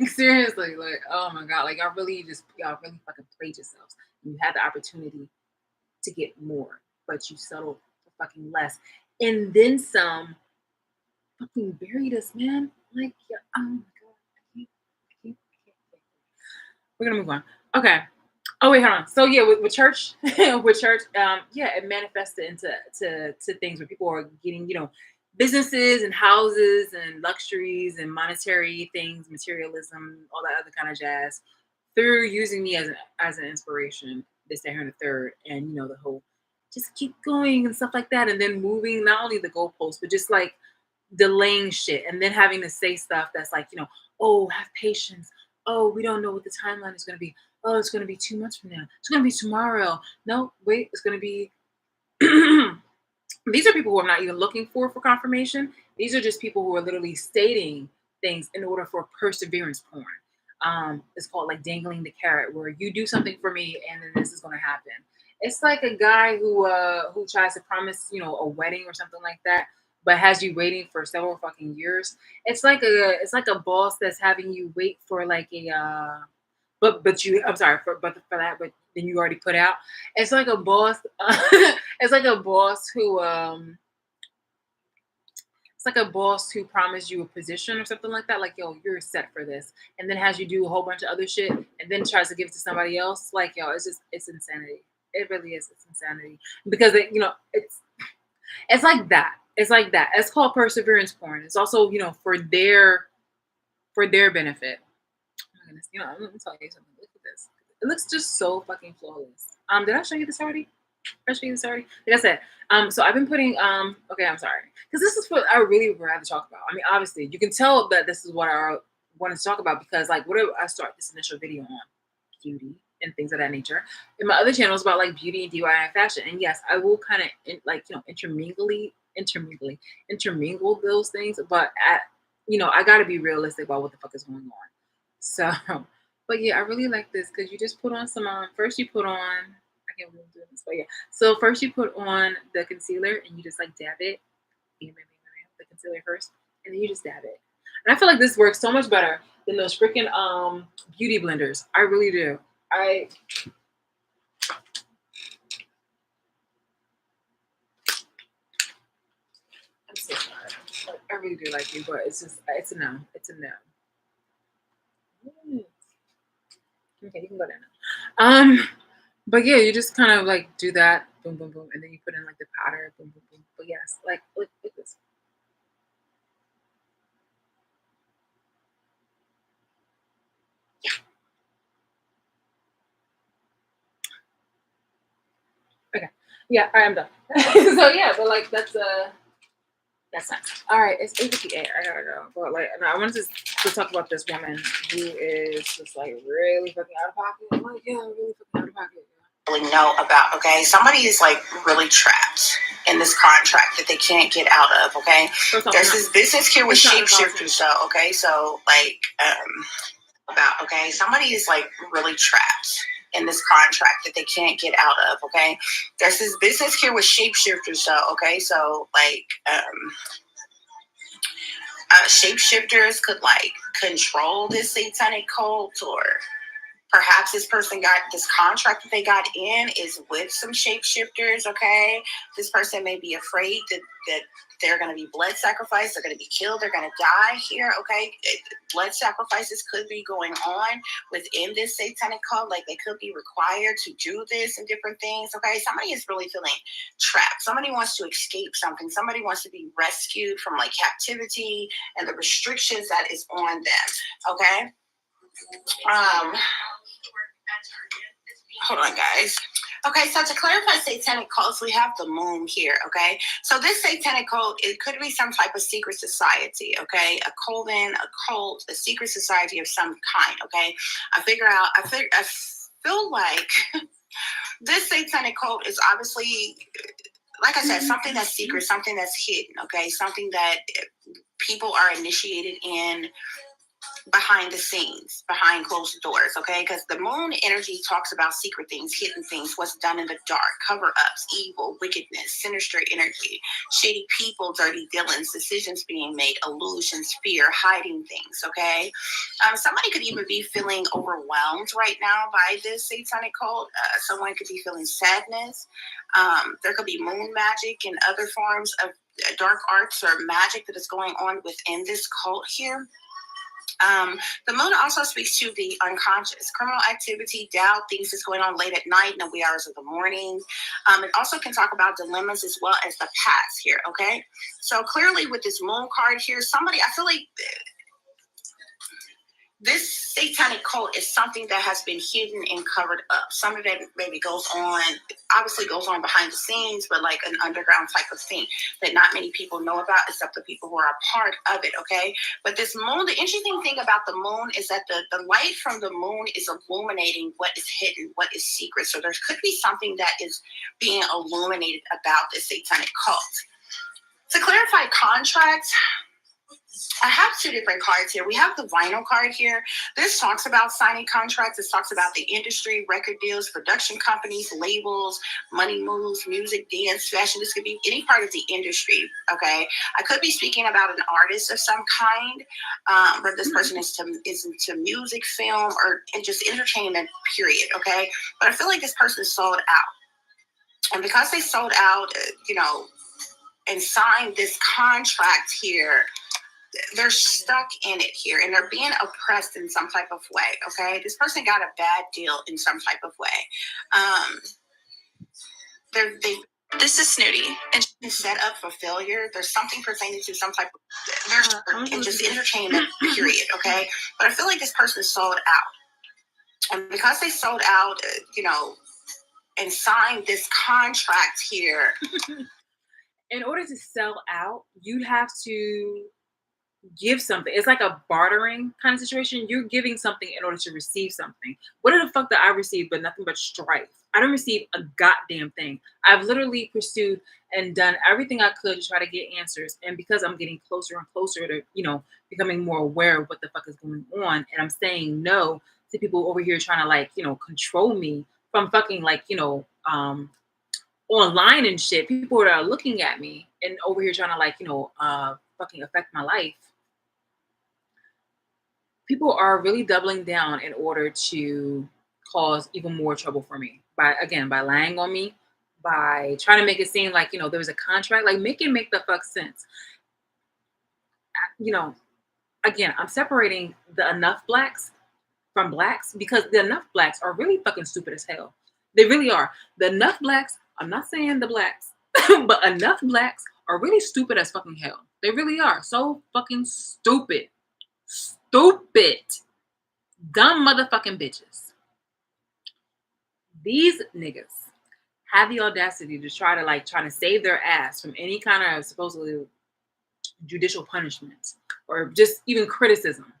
seriously, like, oh my god, like y'all really fucking played yourselves. You had the opportunity to get more, but you settled for fucking less, and then some. Fucking buried us, man. Like, yeah, oh my god, I can't. We're gonna move on. Okay. Oh wait, hold on. So yeah, with church, with church, yeah, it manifested into to things where people are getting, businesses and houses and luxuries and monetary things, materialism, all that other kind of jazz, through using me as an inspiration. This, that, here, and the third, and the whole just keep going and stuff like that, and then moving not only the goalposts, but just like delaying shit, and then having to say stuff that's like, oh, have patience. Oh, we don't know what the timeline is going to be. Oh, it's going to be 2 months from now. It's going to be tomorrow. No, wait, it's going to be. These are people who I'm not even looking for confirmation. These are just people who are literally stating things in order for perseverance porn. It's called like dangling the carrot, where you do something for me and then this is going to happen. It's like a guy who tries to promise, a wedding or something like that, but has you waiting for several fucking years. It's like a boss that's having you wait for like a but you, I'm sorry for that, but then you already put out. It's like a boss. It's like a boss who it's like a boss who promised you a position or something like that. Like, yo, you're set for this, and then has you do a whole bunch of other shit, and then tries to give it to somebody else. Like, yo, it's insanity. It really is. It's insanity because it's like that. It's like that. It's called perseverance porn. It's also, for their benefit. Oh my goodness. I'm gonna tell you something. Look at this. It looks just so fucking flawless. Did I show you this already? Like I said, so I've been putting okay, I'm sorry. Because this is what I really would rather talk about. I mean, obviously, you can tell that this is what I wanted to talk about because like what I start this initial video on? Beauty and things of that nature. And my other channel is about like beauty and DIY and fashion. And yes, I will kind of intermingle those things, but I gotta be realistic about what the fuck is going on. So but yeah, I really like this because you just put on some first you put on I can't believe I'm doing this, but yeah. So first you put on the concealer and you just like dab it. The concealer first, and then you just dab it. And I feel like this works so much better than those freaking beauty blenders. I really do. I'm so sorry. I really do like you, but it's a no. It's a no. Okay, you can go down now. But yeah, you just kind of like do that, boom, boom, boom, and then you put in like the powder, boom, boom, boom. But yes, like look this. Yeah. Okay. Yeah, all right, I'm done. So yeah, but like that's nice. All right, it's 8:58. I gotta go. But like, no, I wanted to talk about this woman who is just like really fucking out of pocket. I'm like, yeah, really fucking out of pocket. Really know about, okay? Somebody is like really trapped in this contract that they can't get out of, okay? There's this business here with shapeshifters, so okay, so like okay, somebody is like really trapped in this contract that they can't get out of, okay? There's this business here with shapeshifters, so okay, so like shapeshifters could like control this satanic cult, or perhaps this person got this contract that they got in is with some shapeshifters, okay? This person may be afraid that they're going to be blood sacrificed, they're going to be killed, they're going to die here, okay? Blood sacrifices could be going on within this satanic cult, like they could be required to do this and different things, okay? Somebody is really feeling trapped. Somebody wants to escape something. Somebody wants to be rescued from like captivity and the restrictions that is on them, okay? Hold on, guys. Okay, so to clarify satanic cults, we have the moon here, okay? So this satanic cult, it could be some type of secret society, okay? A coven, a cult, a secret society of some kind, okay? I feel like this satanic cult is obviously, like I said, something that's secret, something that's hidden, okay? Something that people are initiated in behind the scenes, behind closed doors, okay? Because the moon energy talks about secret things, hidden things, what's done in the dark, cover-ups, evil, wickedness, sinister energy, shady people, dirty dealings, decisions being made, illusions, fear, hiding things, okay? Somebody could even be feeling overwhelmed right now by this satanic cult. Someone could be feeling sadness. There could be moon magic and other forms of dark arts or magic that is going on within this cult here. The moon also speaks to the unconscious, criminal activity, doubt, things that's going on late at night in the wee hours of the morning. It also can talk about dilemmas as well as the past here, okay? So clearly with this moon card here, somebody, I feel like this satanic cult is something that has been hidden and covered up. Some of it maybe goes on, obviously goes on behind the scenes, but like an underground type of thing that not many people know about except the people who are a part of it, okay? But this moon, the interesting thing about the moon is that the light from the moon is illuminating what is hidden, what is secret. So there could be something that is being illuminated about this satanic cult. To clarify contracts, I have two different cards here. We have the vinyl card here. This talks about signing contracts. This talks about the industry, record deals, production companies, labels, money moves, music, dance, fashion. This could be any part of the industry, okay? I could be speaking about an artist of some kind, but this person is into music, film, and just entertainment, period, okay? But I feel like this person sold out. And because they sold out, and signed this contract here, they're stuck in it here and they're being oppressed in some type of way, okay? This person got a bad deal in some type of way. This is Snooty, and she's set up for failure. There's something pertaining to some type of just entertainment, period, okay? But I feel like this person sold out. And because they sold out, and signed this contract here. In order to sell out, you'd have to give something. It's like a bartering kind of situation. You're giving something in order to receive something. What the fuck did I receive but nothing but strife? I don't receive a goddamn thing. I've literally pursued and done everything I could to try to get answers. And because I'm getting closer and closer to, becoming more aware of what the fuck is going on, and I'm saying no to people over here trying to control me from fucking online and shit. People that are looking at me and over here trying to fucking affect my life. People are really doubling down in order to cause even more trouble for me by lying on me, by trying to make it seem like, there was a contract, make the fuck sense. Again, I'm separating the enough blacks from blacks because the enough blacks are really fucking stupid as hell. They really are. The enough blacks, I'm not saying the blacks, but enough blacks are really stupid as fucking hell. They really are. So fucking stupid. Stupid. Dumb motherfucking bitches. These niggas have the audacity to try to save their ass from any kind of supposedly judicial punishment or just even criticism.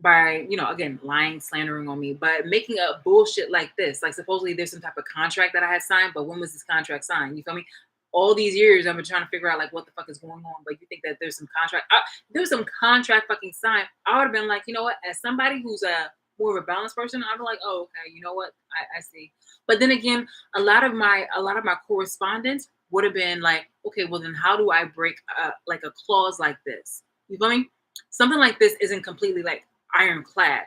By, again, lying, slandering on me, but making up bullshit like this. Like supposedly there's some type of contract that I had signed, but when was this contract signed? You feel me? All these years I've been trying to figure out what the fuck is going on, but you think that there's some contract? There's some contract fucking signed. I would have been like, you know what? As somebody who's a more of a balanced person, I'd be like, oh, okay, you know what? I see. But then again, a lot of my correspondence would have been like, okay, well then how do I break a clause like this? You feel me? Something like this isn't completely ironclad,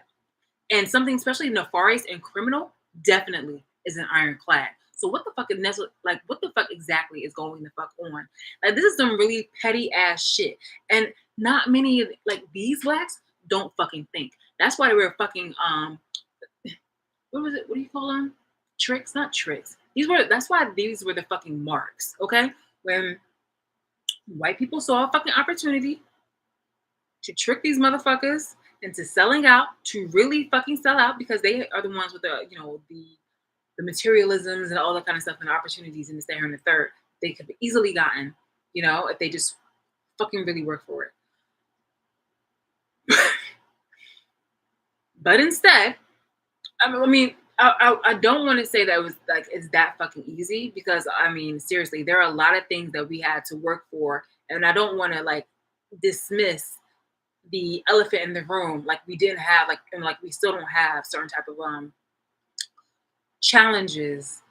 and something especially nefarious and criminal definitely isn't ironclad. So what the fuck is what the fuck exactly is going the fuck on? This is some really petty ass shit, and not many of these blacks don't fucking think. That's why we're fucking what was it? What do you call them? Tricks? Not tricks. That's why these were the fucking marks. Okay, when white people saw a fucking opportunity to trick these motherfuckers into selling out, to really fucking sell out, because they are the ones with the the materialisms and all that kind of stuff and opportunities in this, that, and the third. They could be easily gotten, if they just fucking really work for it. But instead, I don't want to say that it was it's that fucking easy, because seriously, there are a lot of things that we had to work for, and I don't want to dismiss the elephant in the room. Like we didn't have like, and like we still don't have certain type of challenges.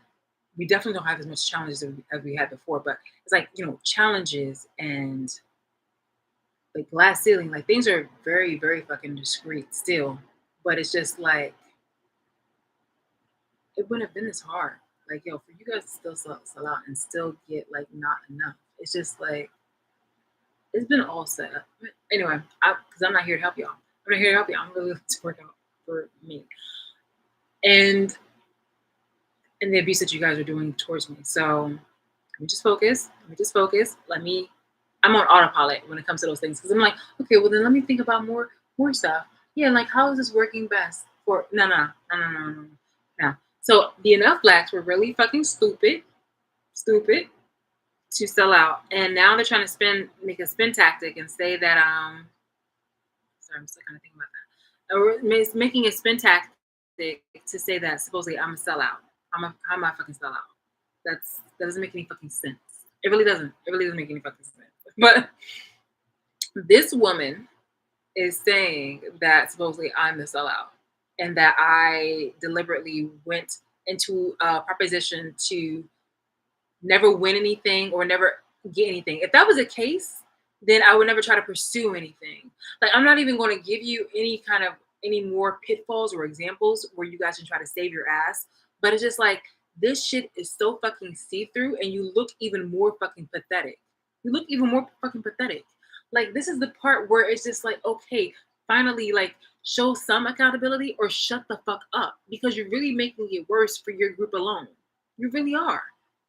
We definitely don't have as much challenges as we had before, but it's like, challenges and like glass ceiling, like things are very, very fucking discreet still. But it's just like it wouldn't have been this hard. Like, yo, for you guys to still sell out and still get like not enough. It's just like it's been all set up. Anyway, because I'm not here to help y'all. I'm not here to help y'all. I'm really looking to work out for me. And the abuse that you guys are doing towards me. So let me just focus. I'm on autopilot when it comes to those things. Because I'm like, okay, well then let me think about more stuff. Yeah, like how is this working best for no. So the Enough Blacks were really fucking stupid to sell out. And now they're trying to make a spin tactic and say that sorry, I'm still kind of thinking about that. Or making a spin tactic to say that supposedly I'm a sellout. How am I fucking sellout? That doesn't make any fucking sense. It really doesn't. It really doesn't make any fucking sense. But this woman is saying that supposedly I'm the sellout and that I deliberately went into a proposition to never win anything or never get anything. If that was the case, then I would never try to pursue anything. Like I'm not even going to give you any more pitfalls or examples where you guys can try to save your ass. But it's just like this shit is so fucking see-through and you look even more fucking pathetic. You look even more fucking pathetic. Like this is the part where it's just like, okay, finally, like show some accountability or shut the fuck up because you're really making it worse for your group alone. You really are.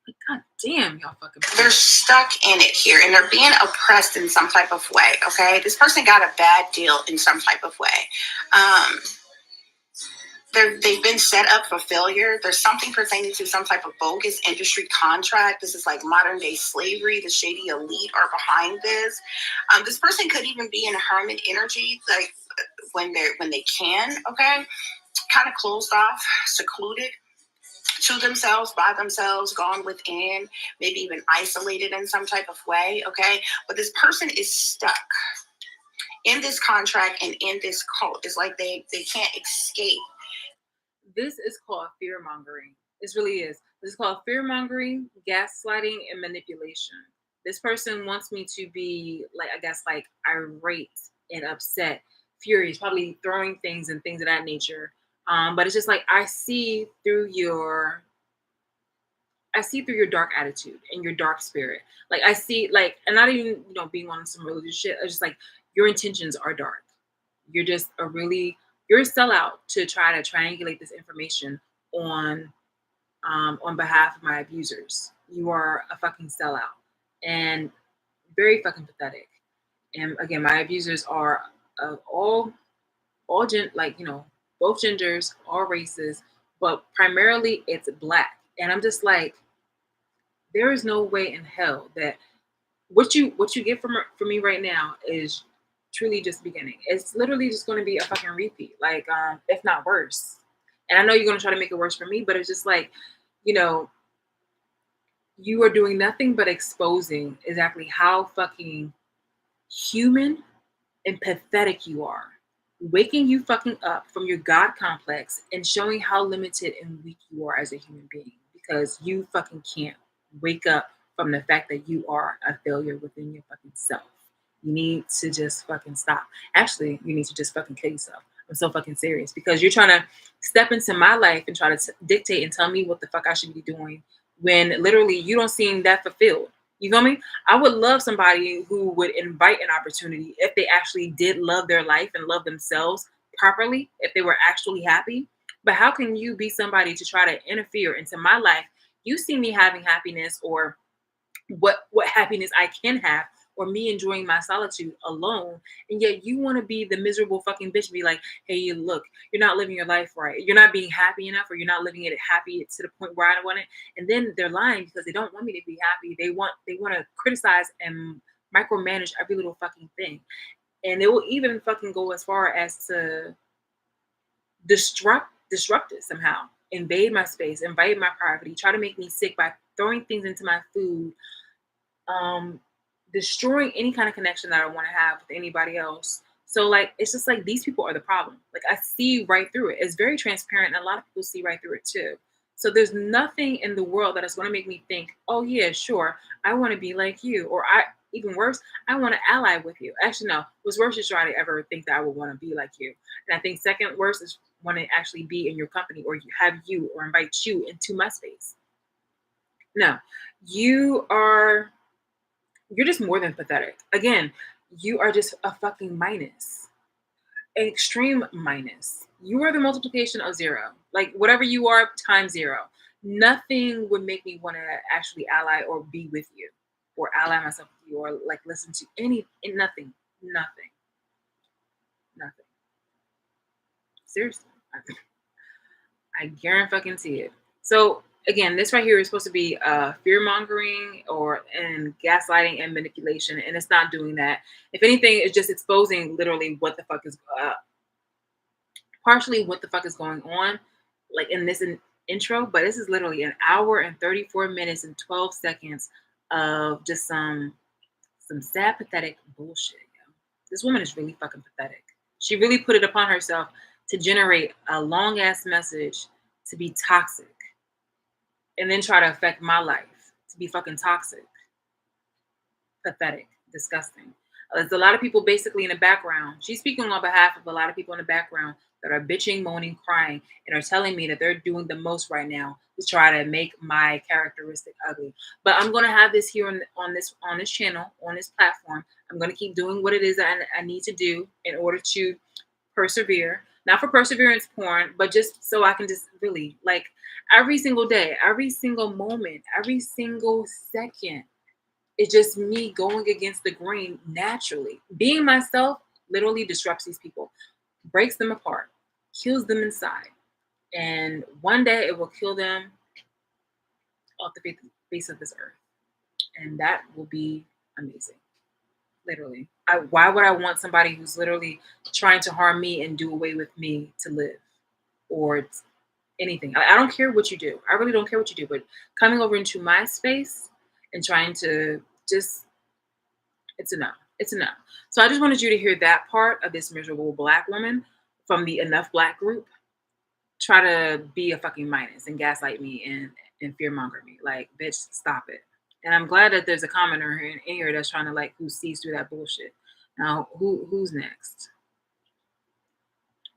Like, God damn, y'all fucking. They're stuck in it here and they're being oppressed in some type of way. Okay, this person got a bad deal in some type of way. They've been set up for failure. There's something pertaining to some type of bogus industry contract. This is like modern day slavery. The shady elite are behind this. This person could even be in hermit energy, like when they can. Okay, kind of closed off, secluded to themselves, by themselves, gone within, maybe even isolated in some type of way. Okay, but this person is stuck in this contract and in this cult. It's like they can't escape. This is called fear mongering. This really is. This is called fear mongering, gaslighting, and manipulation. This person wants me to be like, I guess, like irate and upset, furious, probably throwing things and things of that nature. But it's just like I see through your dark attitude and your dark spirit. Like I see, like, and not even being on some religious shit. It's just like your intentions are dark. You're just you're a sellout to try to triangulate this information on behalf of my abusers. You are a fucking sellout and very fucking pathetic. And again, my abusers are all both genders, all races, but primarily it's Black. And I'm just like, there is no way in hell that what you get from me right now is truly just beginning. It's literally just going to be a fucking repeat, like if not worse. And I know you're going to try to make it worse for me, but it's just like, you are doing nothing but exposing exactly how fucking human and pathetic you are. Waking you fucking up from your God complex and showing how limited and weak you are as a human being because you fucking can't wake up from the fact that you are a failure within your fucking self. You need to just fucking stop. Actually, you need to just fucking kill yourself. I'm so fucking serious because you're trying to step into my life and try to dictate and tell me what the fuck I should be doing when literally you don't seem that fulfilled. You feel me? I would love somebody who would invite an opportunity if they actually did love their life and love themselves properly, if they were actually happy. But how can you be somebody to try to interfere into my life? You see me having happiness or what happiness I can have or me enjoying my solitude alone. And yet you want to be the miserable fucking bitch and be like, hey, look, you're not living your life right. You're not being happy enough or you're not living it happy to the point where I want it. And then they're lying because they don't want me to be happy. They want to criticize and micromanage every little fucking thing. And they will even fucking go as far as to disrupt it somehow. Invade my space, invade my privacy, try to make me sick by throwing things into my food, destroying any kind of connection that I want to have with anybody else So like it's just like these people are the problem. Like I see right through it. It's very transparent and a lot of people see right through it too. So there's nothing in the world that is going to make me think, "Oh yeah, sure, I want to be like you," or I even worse, I want to ally with you. Actually, no. What's worse is try to ever think that I would want to be like you. And I think second worst is want to actually be in your company or have you or invite you into my space. No, you are you're just more than pathetic. Again, you are just a fucking minus, an extreme minus. You are the multiplication of zero. Like whatever you are times zero. Nothing would make me want to actually ally or be with you or ally myself with you or like listen to nothing, nothing, nothing. Seriously. I guarantee it. So again, this right here is supposed to be fear mongering or and gaslighting and manipulation, and it's not doing that. If anything, it's just exposing literally what the fuck is partially what the fuck is going on, like in this intro. But this is literally an hour and 34 minutes and 12 seconds of just some sad, pathetic bullshit. Yo. This woman is really fucking pathetic. She really put it upon herself to generate a long ass message to be toxic and then try to affect my life to be fucking toxic, pathetic, disgusting. There's a lot of people basically in the background. She's speaking on behalf of a lot of people in the background that are bitching, moaning, crying, and are telling me that they're doing the most right now to try to make my characteristic ugly. But I'm gonna have this here on this channel, on this platform. I'm gonna keep doing what it is that I need to do in order to persevere. Not for perseverance porn, but just so I can just really like every single day, every single moment, every single second. It's just me going against the grain naturally. Being myself literally disrupts these people, breaks them apart, kills them inside. And one day it will kill them off the face of this earth. And that will be amazing. Literally. Why would I want somebody who's literally trying to harm me and do away with me to live? Or anything. I don't care what you do. I really don't care what you do. But coming over into my space and trying to just, it's enough. It's enough. So I just wanted you to hear that part of this miserable black woman from the Enough Black group try to be a fucking minus and gaslight me and fearmonger me. Like, bitch, stop it. And I'm glad that there's a commenter in here that's trying to like who sees through that bullshit. Now, who's next?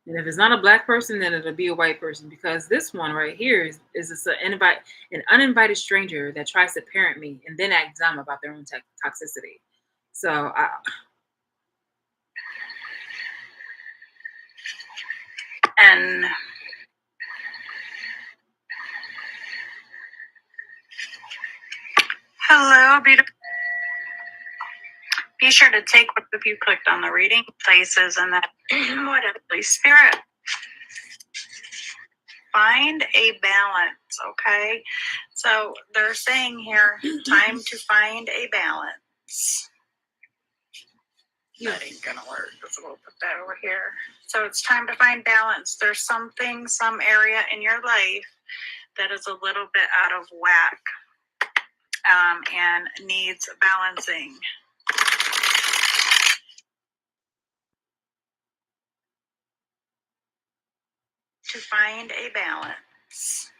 And if it's not a black person, then it'll be a white person because this one right here is an uninvited stranger that tries to parent me and then act dumb about their own toxicity. So And hello, beautiful. Be sure to take what you clicked on the reading places and that Holy Spirit. Find a balance, okay? So they're saying here, time to find a balance. That ain't gonna work. So we'll put that over here. So it's time to find balance. There's something, some area in your life that is a little bit out of whack and needs balancing. To find a balance.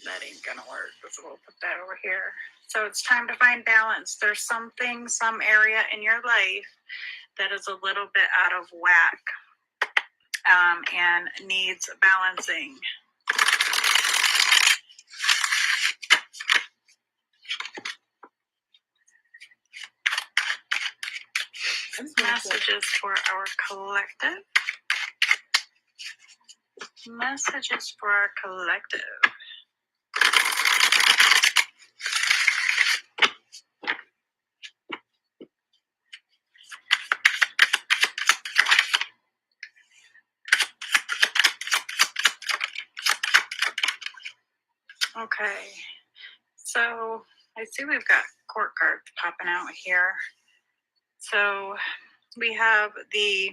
That ain't gonna work. So we'll put that over here. So it's time to find balance. There's something, some area in your life that is a little bit out of whack and needs balancing. Messages for our collective. Messages for our collective. Okay, so I see we've got court cards popping out here. So we have the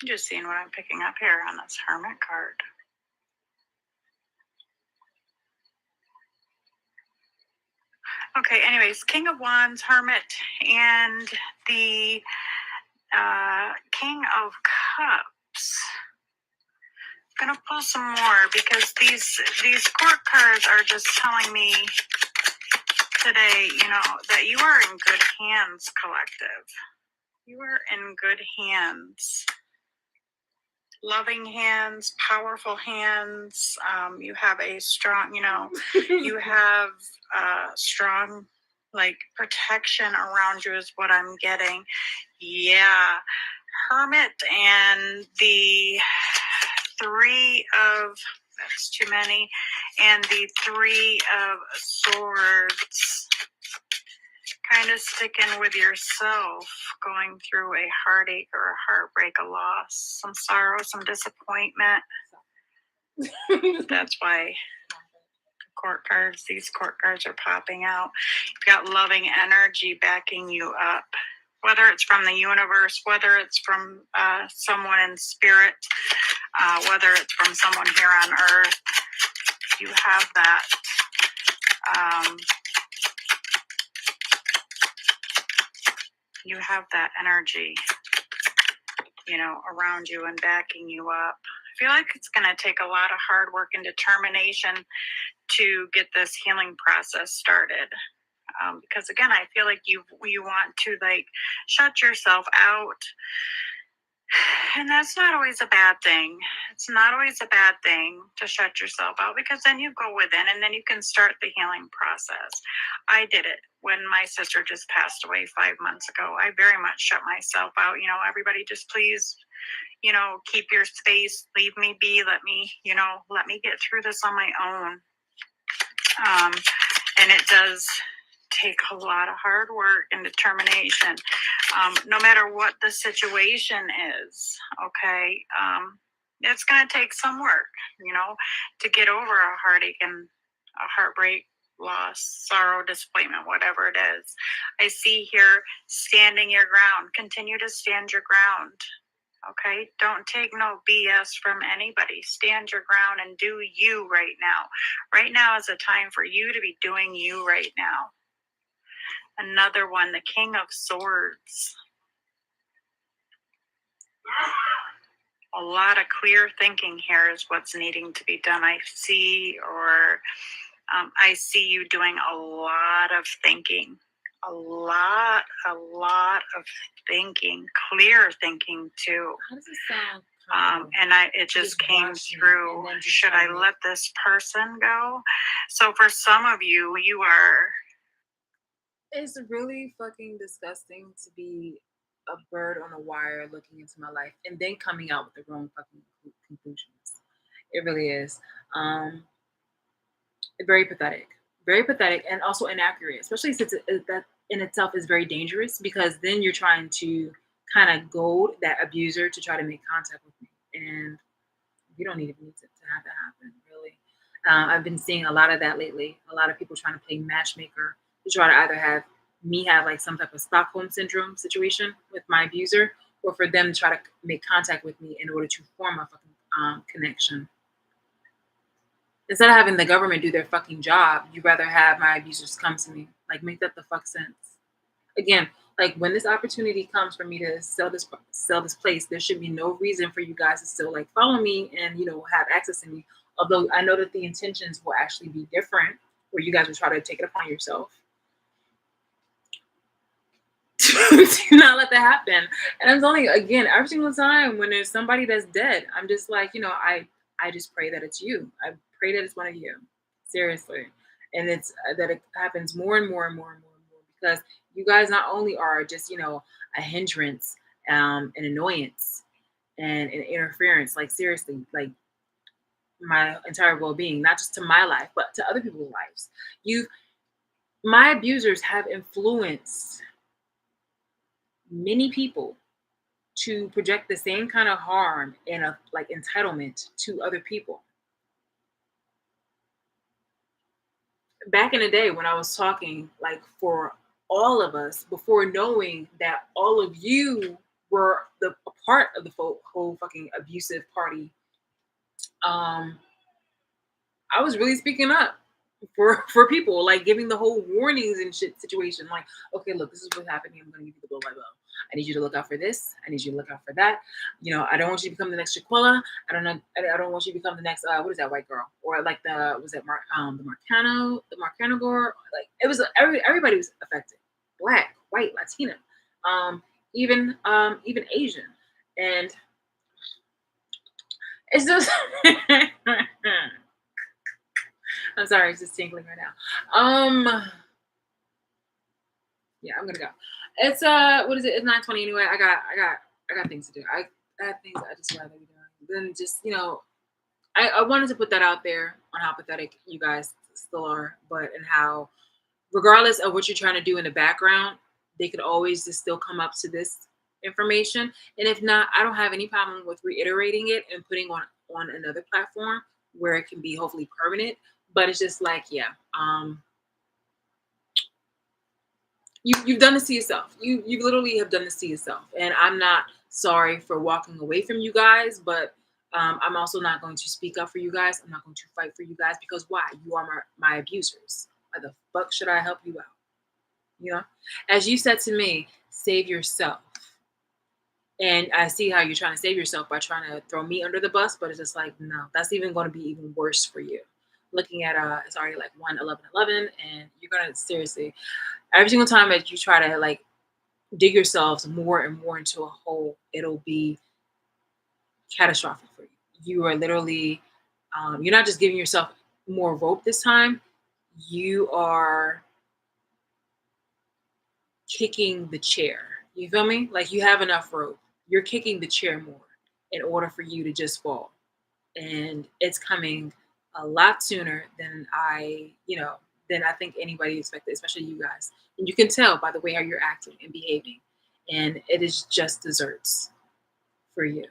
just seeing what I'm picking up here on this Hermit card. Okay, anyways, King of Wands, Hermit, and the King of Cups. I'm gonna pull some more because these court cards are just telling me today, that you are in good hands, collective. You are in good hands. Loving hands, powerful hands. You have a strong, you have strong, like, protection around you is what I'm getting. Yeah. Hermit and the Three of, that's too many, and the Three of Swords. Kind of sticking with yourself, going through a heartache or a heartbreak, a loss, some sorrow, some disappointment. That's why these court cards are popping out. You've got loving energy backing you up, whether it's from the universe, whether it's from someone in spirit, whether it's from someone here on earth. You have that. You have that energy, around you and backing you up. I feel like it's going to take a lot of hard work and determination to get this healing process started. Because again, I feel like you want to, like, shut yourself out. And that's not always a bad thing. It's not always a bad thing to shut yourself out, because then you go within and then you can start the healing process. I did it when my sister just passed away 5 months ago. I very much shut myself out. Everybody just please, keep your space, leave me be, let me get through this on my own. And it does take a lot of hard work and determination, no matter what the situation is. Okay, it's going to take some work, to get over a heartache and a heartbreak, loss, sorrow, disappointment, whatever it is. I see here standing your ground. Continue to stand your ground. Okay, don't take no BS from anybody. Stand your ground and do you right now. Right now is a time for you to be doing you right now. Another one, the King of Swords. A lot of clear thinking here is what's needing to be done. I see you doing a lot of thinking. A lot of thinking, clear thinking too. How does it sound? And it just came through. Should I let this person go? So for some of you, It's really fucking disgusting to be a bird on a wire looking into my life and then coming out with the wrong fucking conclusions. It really is. Very pathetic, and also inaccurate, especially since that in itself is very dangerous, because then you're trying to kind of goad that abuser to try to make contact with me, and you don't even need to have that happen, really. I've been seeing a lot of that lately. A lot of people trying to play matchmaker to try to either have me have like some type of Stockholm syndrome situation with my abuser, or for them to try to make contact with me in order to form a fucking connection. Instead of having the government do their fucking job, you'd rather have my abusers come to me. Like, make that the fuck sense. Again, like, when this opportunity comes for me to sell this place, there should be no reason for you guys to still like follow me and have access to me. Although I know that the intentions will actually be different, where you guys will try to take it upon yourself. Do not let that happen. And it's only, again, every single time when there's somebody that's dead, I'm just like, I just pray that it's you. I pray that it's one of you. Seriously. And it's that it happens more and more and more and more and more, because you guys not only are just, a hindrance, an annoyance, and an interference, like, seriously, like, my entire well-being, not just to my life, but to other people's lives. My abusers have influenced many people to project the same kind of harm and like entitlement to other people. Back in the day when I was talking like for all of us, before knowing that all of you were a part of the whole fucking abusive party, I was really speaking up. for people, like giving the whole warnings and shit situation. Like, okay, look, this is what's happening. I'm gonna give you the blow by blow. I need you to look out for this. I need you to look out for that. You know, I don't want you to become the next Shaquilla. I don't know. I don't want you to become the next what is that white girl, or like the was that the Marcano girl. Like it was everybody was affected, black, white, Latina, even Asian, and it's just. I'm sorry, it's just tingling right now. Yeah, I'm gonna go. It's what is it? It's 9:20 anyway. I got things to do. I got things I just rather be doing than just I wanted to put that out there on how pathetic you guys still are, but and how regardless of what you're trying to do in the background, they could always just still come up to this information. And if not, I don't have any problem with reiterating it and putting on another platform where it can be hopefully permanent. But it's just like, yeah, you've done this to yourself. You literally have done this to yourself. And I'm not sorry for walking away from you guys, but I'm also not going to speak up for you guys. I'm not going to fight for you guys because why? You are my abusers. Why the fuck should I help you out? You know, as you said to me, save yourself. And I see how you're trying to save yourself by trying to throw me under the bus, but it's just like, no, that's even going to be even worse for you. Looking at it's already like 1:11:11, and you're gonna seriously every single time that you try to like dig yourselves more and more into a hole, it'll be catastrophic for you. You are literally you're not just giving yourself more rope this time, you are kicking the chair. You feel me? Like you have enough rope. You're kicking the chair more in order for you to just fall. And it's coming a lot sooner than than I think anybody expected, especially you guys. And you can tell by the way how you're acting and behaving. And it is just desserts for you.